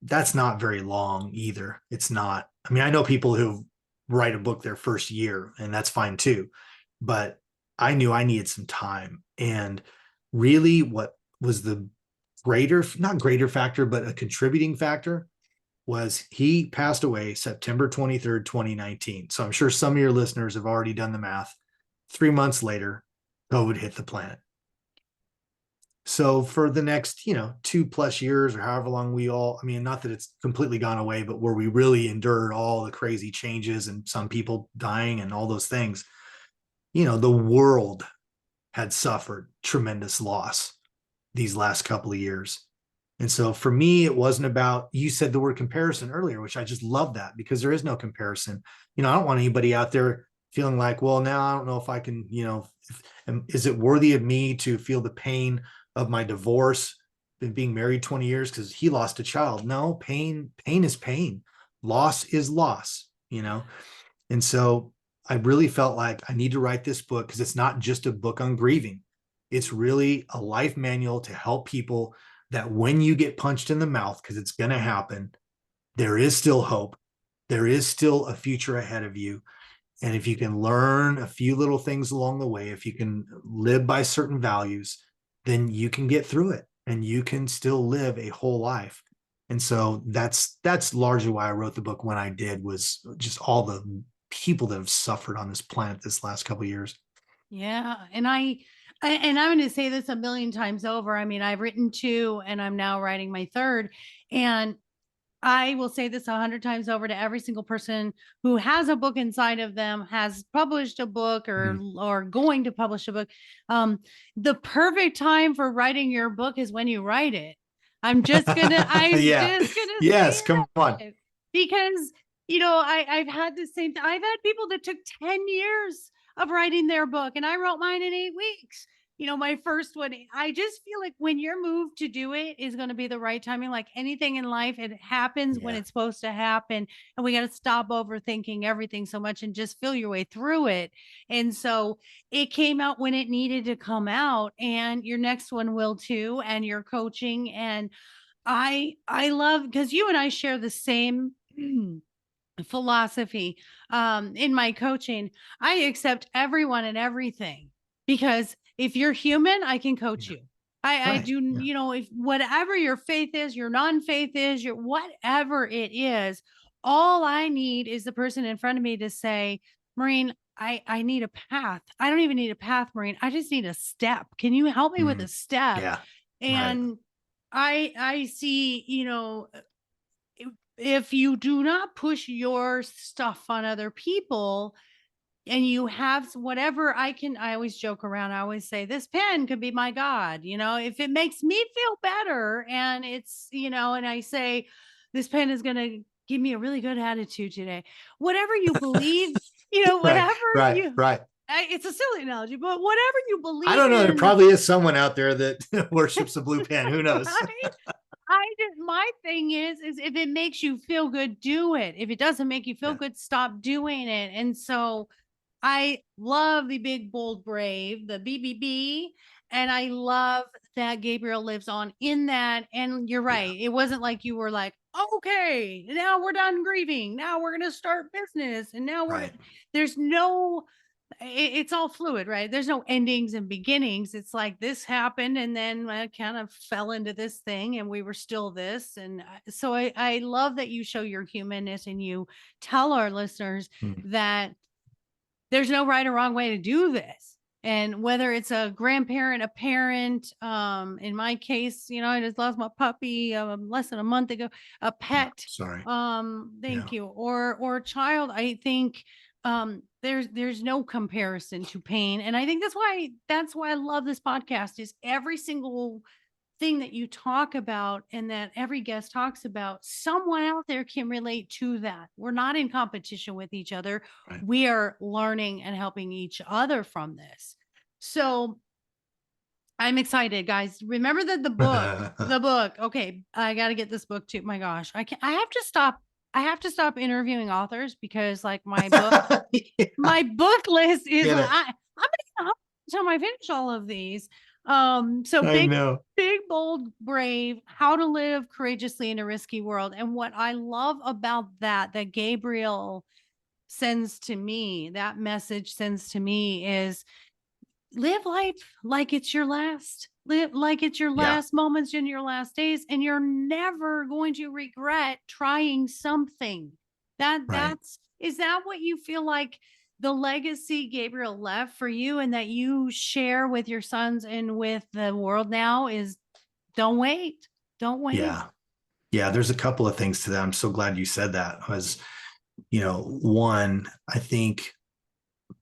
That's not very long either. It's not. I mean, I know people who write a book their first year, and that's fine too. But I knew I needed some time. And really what was the not greater factor, but a contributing factor was he passed away September 23rd, 2019. So I'm sure some of your listeners have already done the math. 3 months later, COVID hit the planet. So for the next, 2+ years or however long not that it's completely gone away, but where we really endured all the crazy changes and some people dying and all those things, the world had suffered tremendous loss these last couple of years. And so for me, it wasn't about, you said the word comparison earlier, which I just love that, because there is no comparison. I don't want anybody out there feeling like, well, now I don't know if I can, is it worthy of me to feel the pain of my divorce and being married 20 years because he lost a child? No, pain is pain. Loss is loss, And so I really felt like I need to write this book because it's not just a book on grieving. It's really a life manual to help people that when you get punched in the mouth, because it's going to happen, there is still hope. There is still a future ahead of you. And if you can learn a few little things along the way, if you can live by certain values, then you can get through it and you can still live a whole life. And so that's largely why I wrote the book when I did, was just all the people that have suffered on this planet this last couple of years. Yeah. And I'm going to say this a million times over. I mean, I've written 2 and I'm now writing my 3rd. And I will say this 100 times over to every single person who has a book inside of them, has published a book or going to publish a book. The perfect time for writing your book is when you write it. I'm just gonna yes, say come on. because I've had the same. I've had people that took 10 years of writing their book, and I wrote mine in 8 weeks. My first one, I just feel like when you're moved to do it is going to be the right timing. Like anything in life, it happens when it's supposed to happen. And we got to stop overthinking everything so much and just feel your way through it. And so it came out when it needed to come out, and your next one will too, and your coaching. And I love, because you and I share the same philosophy in my coaching. I accept everyone and everything, because if you're human, I can coach you. I do, if whatever your faith is, your non-faith is, your whatever it is, all I need is the person in front of me to say, Maureen, I need a path. I don't even need a path, Maureen. I just need a step. Can you help me with a step? Yeah. And I see, if you do not push your stuff on other people, and you have whatever, I always joke around. I always say this pen could be my God, if it makes me feel better, and it's, and I say, this pen is going to give me a really good attitude today. Whatever you believe, whatever right. It's a silly analogy, but whatever you believe I don't know. There in, probably is someone out there that worships a blue pen. Who knows? My thing is if it makes you feel good, do it. If it doesn't make you feel good, stop doing it. And so I love the big, bold, brave, the BBB. And I love that Gabriel lives on in that. And you're right. It wasn't like you were like, okay, now we're done grieving. Now we're going to start business. And now there's no, it's all fluid, right? There's no endings and beginnings. It's like this happened, and then I kind of fell into this thing, and we were still this. And so I love that you show your humanness, and you tell our listeners that there's no right or wrong way to do this. And whether it's a grandparent, a parent, in my case, I just lost my puppy less than a month ago, a pet. Sorry. Thank you. Or a child. I think there's no comparison to pain. And I think that's why I love this podcast, is every single thing that you talk about and that every guest talks about, someone out there can relate to that. We're not in competition with each other. Right. We are learning and helping each other from this. So I'm excited, guys. Remember that the book, okay, I got to get this book too. My gosh, I have to stop interviewing authors, because like my book, my book list is I'm gonna until I finish all of these. So big, bold, brave, how to live courageously in a risky world. And what I love about that Gabriel sends to me, that message sends to me, is live life like it's your last. live like it's your Yeah. last moments in your last days, and you're never going to regret trying something. Right. That's is that what you feel like the legacy Gabriel left for you and that you share with your sons and with the world now is don't wait. Don't wait. Yeah. Yeah. There's a couple of things to that. I'm so glad you said that. Was, one, I think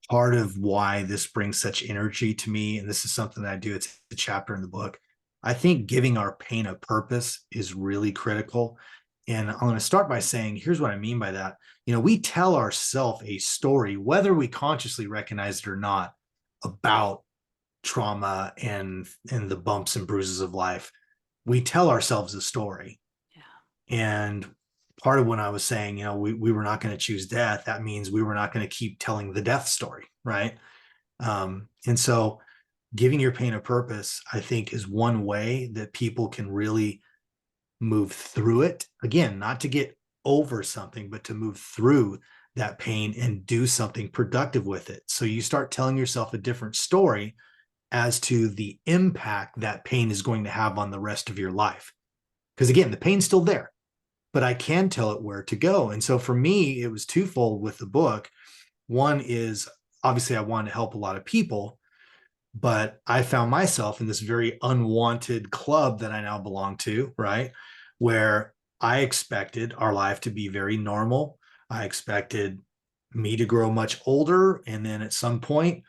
part of why this brings such energy to me, and this is something that I do, it's a chapter in the book. I think giving our pain a purpose is really critical. And I'm going to start by saying, here's what I mean by that. We tell ourselves a story, whether we consciously recognize it or not, about trauma and the bumps and bruises of life. We tell ourselves a story. Yeah. And part of when I was saying, we were not going to choose death, that means we were not going to keep telling the death story, right? And so giving your pain a purpose, I think, is one way that people can really move through it. Again, not to get over something, but to move through that pain and do something productive with it. So you start telling yourself a different story as to the impact that pain is going to have on the rest of your life. Because again, the pain's still there, but I can tell it where to go. And so for me, it was twofold with the book. One is obviously I wanted to help a lot of people, but I found myself in this very unwanted club that I now belong to, right? Where I expected our life to be very normal. I expected me to grow much older. And then at some point,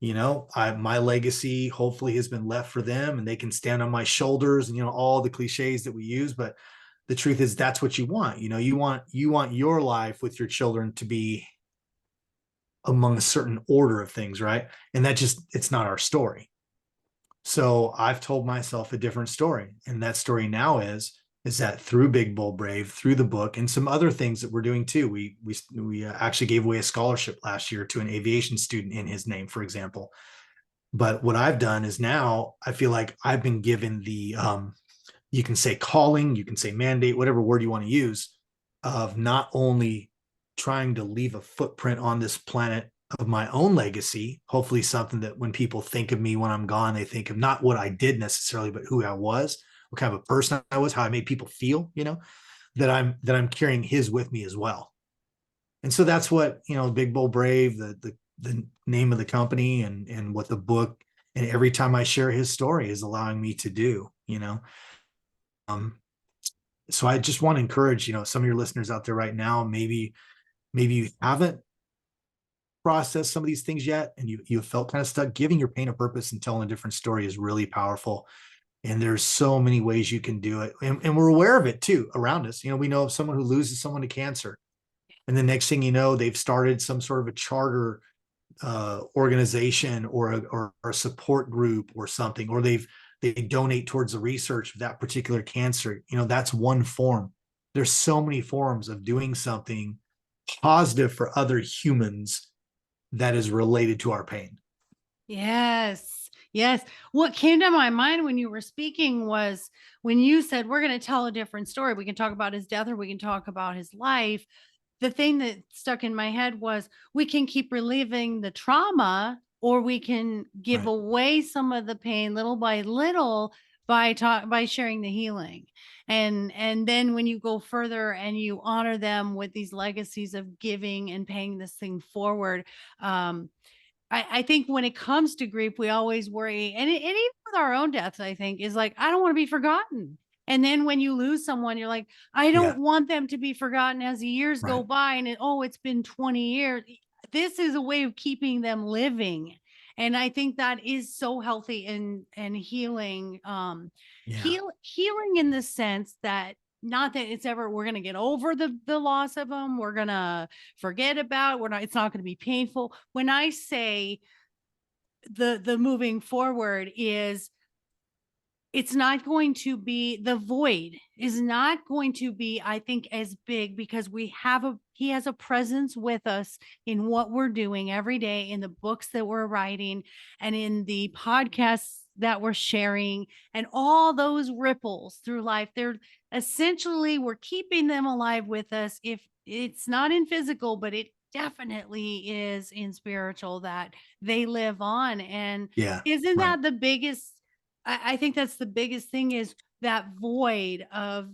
my legacy hopefully has been left for them and they can stand on my shoulders and, all the cliches that we use. But the truth is that's what you want. You want your life with your children to be among a certain order of things, right? And it's not our story. So I've told myself a different story. And that story now is that through Big Bold Brave, through the book, and some other things that we're doing too. We actually gave away a scholarship last year to an aviation student in his name, for example. But what I've done is now I feel like I've been given the you can say calling, you can say mandate, whatever word you want to use, of not only trying to leave a footprint on this planet of my own legacy, hopefully something that when people think of me when I'm gone, they think of not what I did necessarily, but who I was, what kind of a person I was, how I made people feel, that I'm carrying his with me as well. And so that's what, Big Bull Brave, the name of the company and what the book and every time I share his story is allowing me to do. Um, so I just want to encourage, some of your listeners out there right now, maybe you haven't processed some of these things yet and you felt kind of stuck. Giving your pain a purpose and telling a different story is really powerful. And there's so many ways you can do it. And we're aware of it too around us. We know of someone who loses someone to cancer. And the next thing you know, they've started some sort of a charter organization or a support group or something, or they donate towards the research of that particular cancer. That's one form. There's so many forms of doing something positive for other humans that is related to our pain. Yes. Yes. What came to my mind when you were speaking was when you said, we're going to tell a different story. We can talk about his death or we can talk about his life. The thing that stuck in my head was we can keep reliving the trauma or we can give Right. away some of the pain little by little by sharing the healing. And then when you go further and you honor them with these legacies of giving and paying this thing forward, um, I think when it comes to grief, we always worry, and even with our own deaths, I think is like, I don't want to be forgotten. And then when you lose someone, you're like, I Yeah. don't want them to be forgotten as the years go Right. by and it's been 20 years. This is a way of keeping them living. And I think that is so healthy and healing, Yeah. healing in the sense that not that it's ever we're gonna get over the loss of them, we're gonna forget about, we're not it's not gonna be painful. When I say the moving forward is it's not going to be the void is not going to be, I think, as big because he has a presence with us in what we're doing every day, in the books that we're writing and in the podcasts that we're sharing and all those ripples through life. They're essentially, we're keeping them alive with us. If it's not in physical, but it definitely is in spiritual, that they live on. And Yeah. isn't Right. that the biggest I think that's the biggest thing, is that void of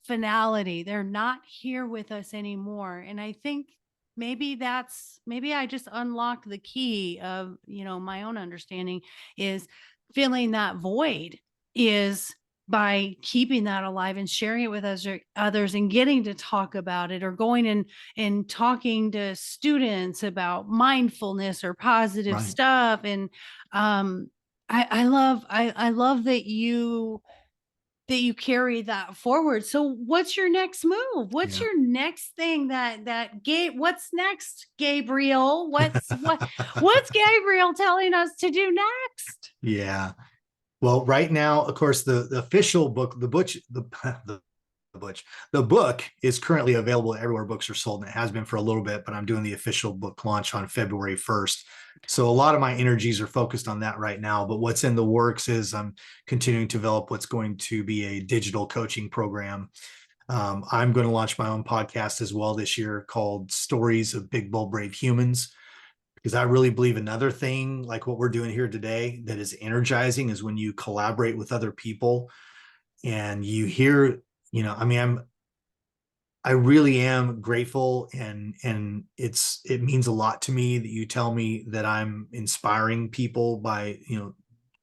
finality. They're not here with us anymore. And I think maybe I just unlocked the key of, my own understanding is filling that void is by keeping that alive and sharing it with others and getting to talk about it, or going and talking to students about mindfulness or positive Right. stuff. And I love that you carry that forward. So what's your next move? What's Yeah. your next thing what's next, Gabriel? What's Gabriel telling us to do next? Yeah. Well, right now, of course, the official book, the butch, the book is currently available everywhere books are sold, and it has been for a little bit, but I'm doing the official book launch on February 1st. So a lot of my energies are focused on that right now. But what's in the works is I'm continuing to develop what's going to be a digital coaching program. I'm going to launch my own podcast as well this year called Stories of Big, Bold, Brave Humans, because I really believe another thing like what we're doing here today that is energizing is when you collaborate with other people and you hear, I mean, I really am grateful, and it means a lot to me that you tell me that I'm inspiring people by,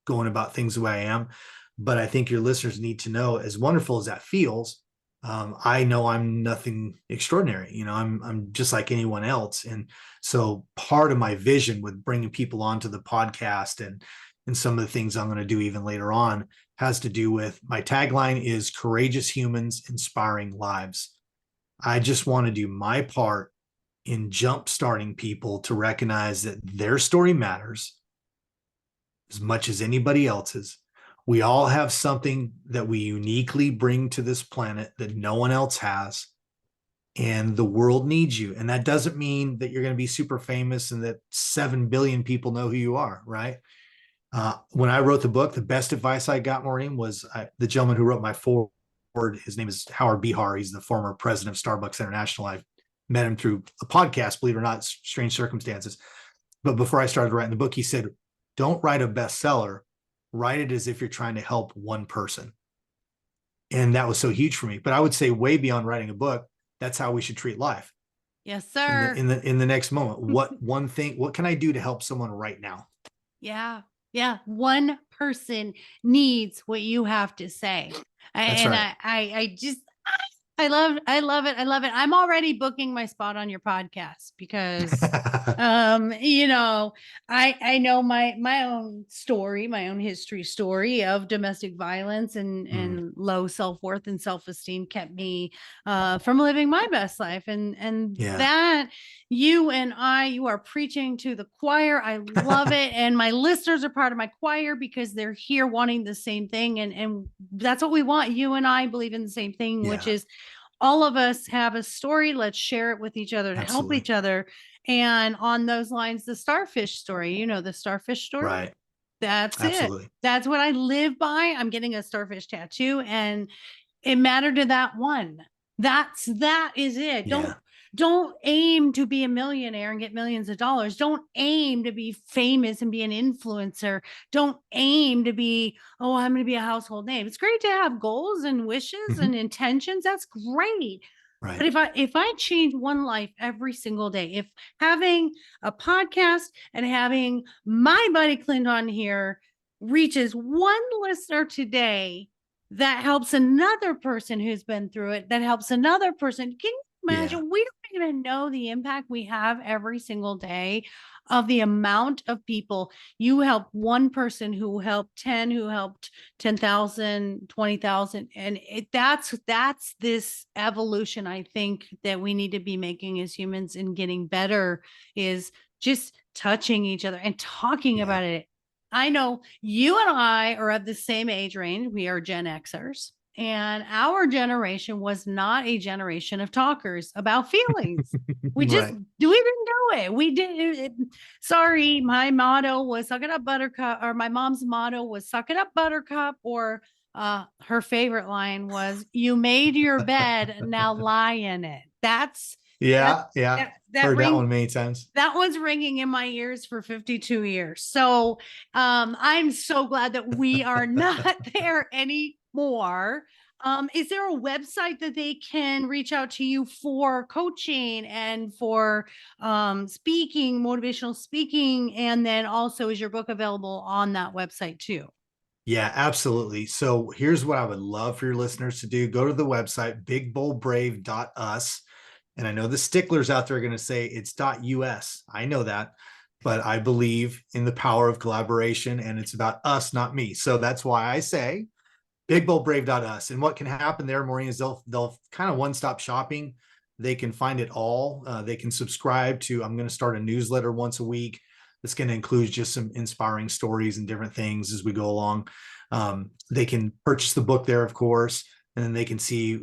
going about things the way I am. But I think your listeners need to know, as wonderful as that feels, I know I'm nothing extraordinary. I'm just like anyone else. And so part of my vision with bringing people onto the podcast and some of the things I'm going to do even later on has to do with, my tagline is courageous humans, inspiring lives. I just want to do my part in jump-starting people to recognize that their story matters as much as anybody else's. We all have something that we uniquely bring to this planet that no one else has, and the world needs you. And that doesn't mean that you're going to be super famous and that 7 billion people know who you are, right? When I wrote the book, the best advice I got, Maureen, was the gentleman who wrote my foreword. His name is Howard Behar. He's the former president of Starbucks International. I met him through a podcast, believe it or not, Strange Circumstances. But before I started writing the book, he said, don't write a bestseller, write it as if you're trying to help one person. And that was so huge for me. But I would say way beyond writing a book, that's how we should treat life. Yes, In the sir. in the next moment, what can I do to help someone right now? Yeah. Yeah. One person needs what you have to say. That's And right. I just, I love it. I love it. I'm already booking my spot on your podcast because, I know my own story, my own history story of domestic violence and low self-worth and self-esteem kept me, from living my best life. And Yeah. that, you are preaching to the choir. I love it. And my listeners are part of my choir because they're here wanting the same thing. And that's what we want. You and I believe in the same thing, which Yeah. is all of us have a story. Let's share it with each other to help Absolutely. each other. And on those lines, the starfish story, the starfish story. Right. That's it. Absolutely. That's what I live by. I'm getting a starfish tattoo, and it mattered to that one. That is it. Yeah. Don't aim to be a millionaire and get millions of dollars. Don't aim to be famous and be an influencer. Don't aim to be, oh, I'm going to be a household name. It's great to have goals and wishes Mhm. and intentions. That's great. But Right. if I change one life every single day, if having a podcast and having my buddy Clint on here reaches one listener today, that helps another person who's been through it, that helps another person. Can you Yeah. imagine? We don't even know the impact we have every single day of the amount of people. You help one person, who helped 10, who helped 10,000, 20,000. And that's this evolution I think that we need to be making as humans in getting better, is just touching each other and talking Yeah. about it. I know you and I are of the same age range. We are Gen Xers. And our generation was not a generation of talkers about feelings. We just Right. we didn't do it. We did. Sorry, my motto was "suck it up, Buttercup," or my mom's motto was "suck it up, Buttercup," or her favorite line was, "You made your bed, now lie in it." Yeah, yeah. That Heard that ring one many times. that one's ringing in my ears for 52 years. So I'm so glad that we are not there anymore. Is there a website that they can reach out to you for coaching and for speaking, motivational speaking? And then also, is your book available on that website too? Yeah, absolutely. So here's what I would love for your listeners to do. Go to the website, bigboldbrave.us. And I know the sticklers out there are going to say it's .us. I know that, but I believe in the power of collaboration, and it's about us, not me. So that's why I say bigboldbrave.us. And what can happen there, Maureen, is they'll kind of one-stop shopping. They can find it all. They can subscribe to, I'm going to start a newsletter once a week that's going to include just some inspiring stories and different things as we go along. They can purchase the book there, of course, and then they can see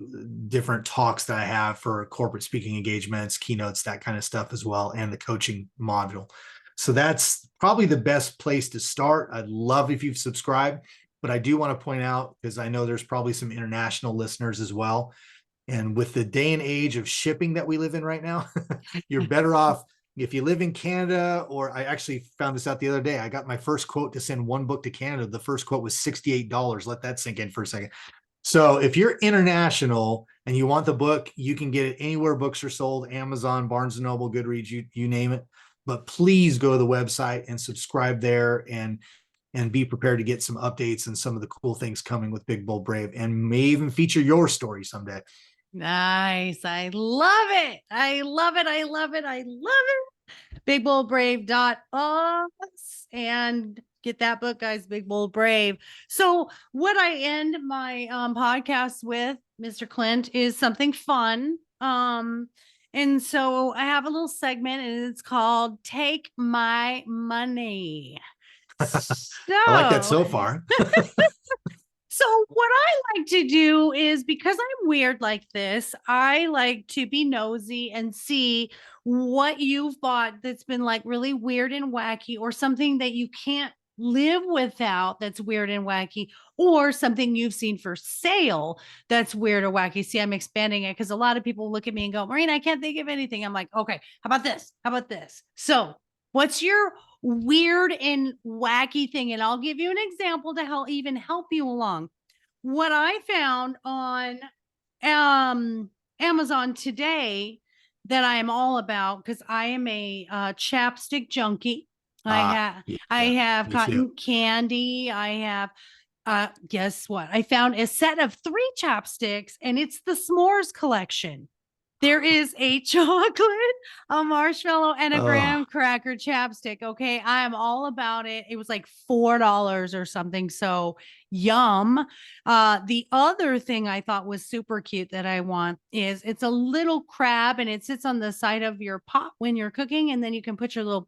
different talks that I have for corporate speaking engagements, keynotes, that kind of stuff as well, and the coaching module. So that's probably the best place to start. I'd love if you've subscribed, but I do want to point out, because I know there's probably some international listeners as well. And with the day and age of shipping that we live in right now, you're better off if you live in Canada. Or I actually found this out the other day. I got my first quote to send one book to Canada. The first quote was $68. Let that sink in for a second. So if you're international and you want the book, you can get it anywhere books are sold: Amazon, Barnes & Noble, Goodreads, you name it. But please go to the website and subscribe there, and be prepared to get some updates and some of the cool things coming with Big Bold Brave, and may even feature your story someday. Nice. I love it. I love it. I love it. I love it. Bigboldbrave.us and get that book, guys. Big Bold Brave. So what I end my podcast with, Mr. Clint, is something fun. And so I have a little segment, and it's called Take My Money. I like that So so far. So what I like to do is, because I'm weird like this, I like to be nosy and see what you've bought that's been like really weird and wacky, or something that you can't live without that's weird and wacky, or something you've seen for sale that's weird or wacky. See, I'm expanding it because a lot of people look at me and go, Marina, I can't think of anything. I'm like, okay, how about this? How about this? So what's your weird and wacky thing? And I'll give you an example to help you along. What I found on Amazon today that I am all about, because I am a chapstick junkie. I Yeah, have me too. cotton candy. I have guess what? I found a set of 3 chapsticks, and it's the s'mores collection. There is a chocolate, a marshmallow, and a graham cracker chapstick. Okay. I am all about it. It was like $4 or something. So yum. The other thing I thought was super cute that I want is, it's a little crab, and it sits on the side of your pot when you're cooking, and then you can put your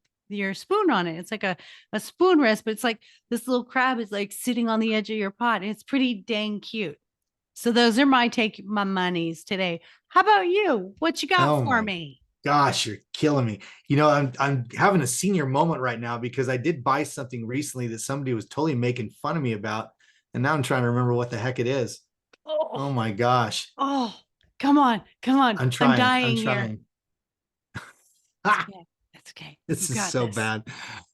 spoon on it. It's like a spoon rest, but it's like this little crab is like sitting on the edge of your pot. It's pretty dang cute. So those are my take my monies today. How about you? What you got Oh for my me? gosh, you're killing me. I'm having a senior moment right now, because I did buy something recently that somebody was totally making fun of me about, and now I'm trying to remember what the heck it is. Oh Oh, my gosh. oh, come on, come on. I'm I'm trying. I'm dying here. trying. Ah, Okay, that's okay. You this is got so this. bad.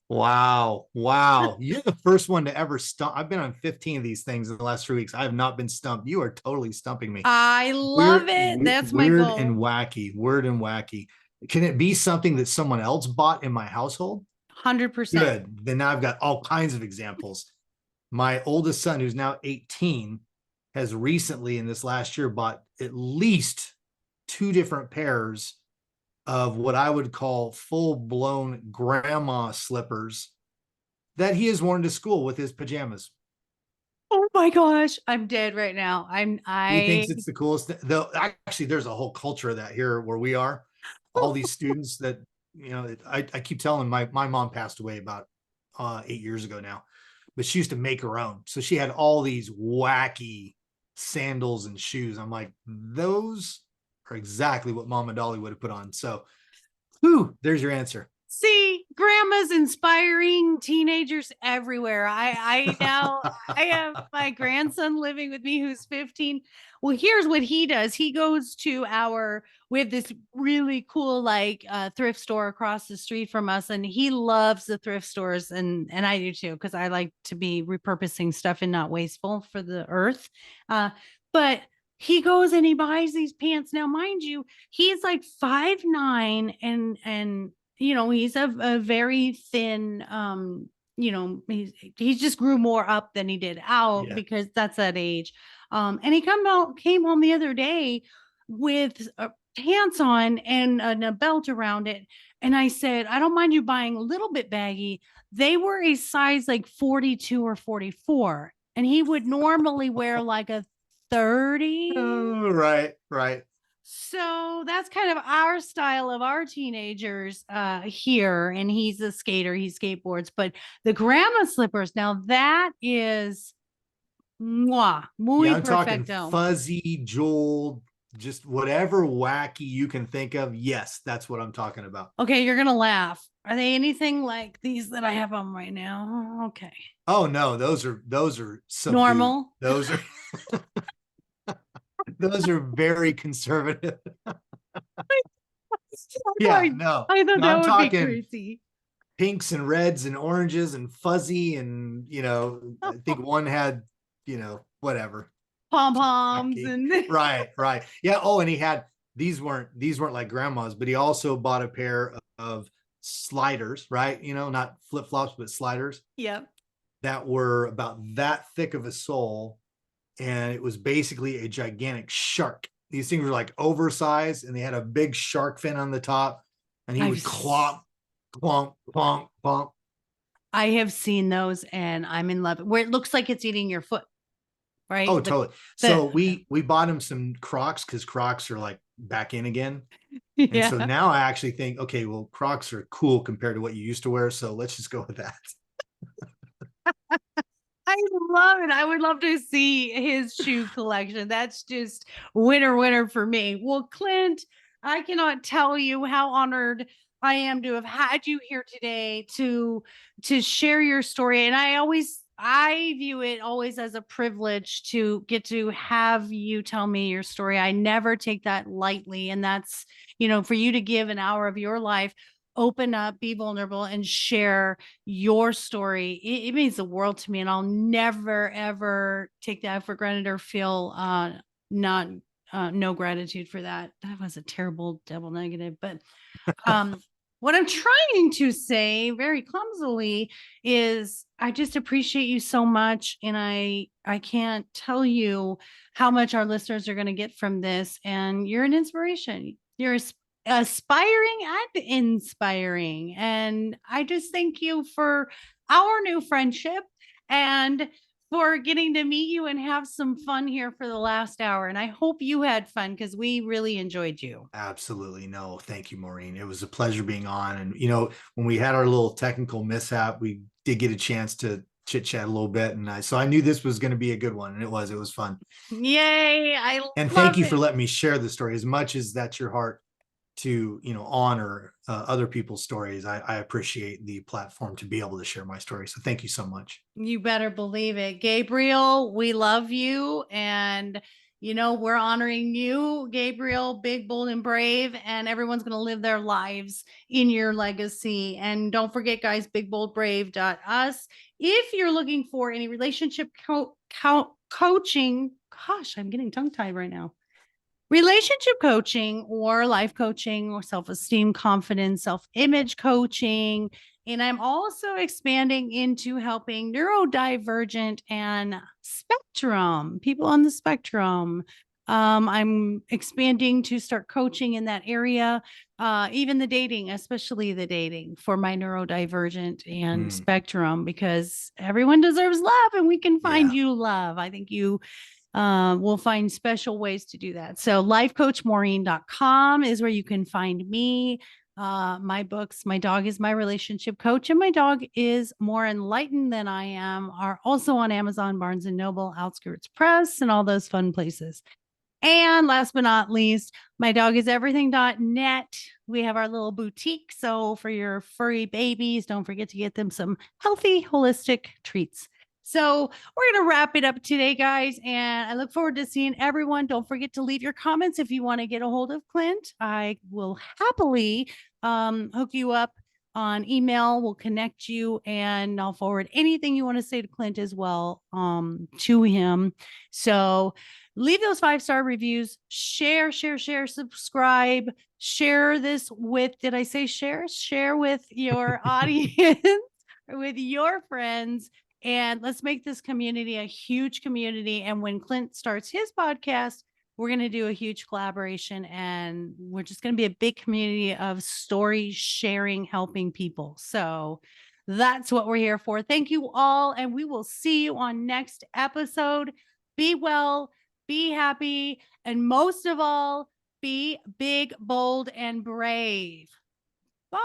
Wow. Wow. You're the first one to ever stump. I've been on 15 of these things in the last 3 weeks. I have not been stumped. You are totally stumping me. I love Weird, it. That's my weird and goal. wacky. Weird and wacky. Can it be something that someone else bought in my household? 100%. Good. Then now I've got all kinds of examples. My oldest son, who's now 18, has recently in this last year bought at least 2 different pairs of what I would call full-blown grandma slippers that he has worn to school with his pajamas. Oh my gosh, I'm dead right now. He thinks it's the coolest thing. Though actually, there's a whole culture of that here where we are. All these students that, I keep telling my mom passed away about 8 years ago now, but she used to make her own. So she had all these wacky sandals and shoes. I'm like, those are exactly what Mama Dolly would have put on. So, whew, there's your answer. See, grandma's inspiring teenagers everywhere. I now I have my grandson living with me who's 15. Well, here's what he does. He goes to we have this really cool thrift store across the street from us, and he loves the thrift stores, and I do too, because I like to be repurposing stuff and not wasteful for the earth. But he goes and he buys these pants. Now, mind you, he's like 5'9" and he's a very thin, he's just grew more up than he did out Yeah. because that's that age. And he came home the other day with pants on and a belt around it. And I said, I don't mind you buying a little bit baggy. They were a size like 42 or 44. And he would normally wear like a 30. Oh, right, right. So that's kind of our style of our teenagers here. And he's a skater, he skateboards, but the grandma slippers, now that is muy Yeah, I'm talking perfecto. fuzzy, jeweled, just whatever wacky you can think of. Yes, that's what I'm talking about. Okay, you're gonna laugh. Are they anything like these that I have on right now? Okay. Oh no, those are subdued. Normal. Those are those are very conservative. Yeah, no. I thought No, that I'm would be talking crazy. pinks and reds and oranges and fuzzy and I think one had, whatever. Pom poms and Right, right. Yeah. Oh, and he had these weren't like grandma's, but he also bought a pair of sliders, right? Not flip-flops, but sliders yep. that were about that thick of a sole. And it was basically a gigantic shark. These things were like oversized and they had a big shark fin on the top. And he would clomp, clomp, clomp, clomp. I have seen those and I'm in love where it looks like it's eating your foot. Right. Oh, totally. So we bought him some Crocs because Crocs are like back in again. And yeah. so now I actually think, okay, well, Crocs are cool compared to what you used to wear. So let's just go with that. I love it. I would love to see his shoe collection. That's just winner for me. Well, Clint, I cannot tell you how honored I am to have had you here today to share your story. And I view it always as a privilege to get to have you tell me your story. I never take that lightly. And that's, for you to give an hour of your life, open up, be vulnerable, and share your story. It means the world to me. And I'll never, ever take that for granted or feel not no gratitude for that. That was a terrible double negative. But what I'm trying to say very clumsily is I just appreciate you so much. And I can't tell you how much our listeners are going to get from this. And you're an inspiration. You're aspiring and inspiring. And I just thank you for our new friendship and for getting to meet you and have some fun here for the last hour. And I hope you had fun because we really enjoyed you. Absolutely. No, thank you, Maureen. It was a pleasure being on. And, when we had our little technical mishap, we did get a chance to chit chat a little bit. And so I knew this was going to be a good one. And it was fun. Yay. And thank you for letting me share the story as much as that's your heart to, honor other people's stories. I appreciate the platform to be able to share my story. So thank you so much. You better believe it. Gabriel, we love you. And, we're honoring you, Gabriel, big, bold, and brave. And everyone's going to live their lives in your legacy. And don't forget, guys, bigboldbrave.us. If you're looking for any relationship coaching, gosh, I'm getting tongue tied right now. Relationship coaching or life coaching or self-esteem, confidence, self-image coaching. And I'm also expanding into helping neurodivergent and spectrum, people on the spectrum. I'm expanding to start coaching in that area, even the dating, especially the dating for my neurodivergent and spectrum, because everyone deserves love and we can find you love. I think you we'll find special ways to do that. So lifecoachmaureen.com is where you can find me. My books, My Dog is My Relationship Coach, and My Dog is More Enlightened Than I Am are also on Amazon, Barnes and Noble, Outskirts Press, and all those fun places. And last but not least, mydogiseverything.net. We have our little boutique. So for your furry babies, don't forget to get them some healthy, holistic treats. So we're going to wrap it up today, guys. And I look forward to seeing everyone. Don't forget to leave your comments if you want to get a hold of Clint. I will happily hook you up on email. We'll connect you and I'll forward anything you want to say to Clint as well to him. So leave those 5-star reviews, share, subscribe, share this with, did I say share? Share with your audience, with your friends. And let's make this community a huge community. And when Clint starts his podcast, we're going to do a huge collaboration and we're just going to be a big community of story sharing, helping people. So that's what we're here for. Thank you all. And we will see you on next episode. Be well, be happy, and most of all, be big, bold, and brave. Bye.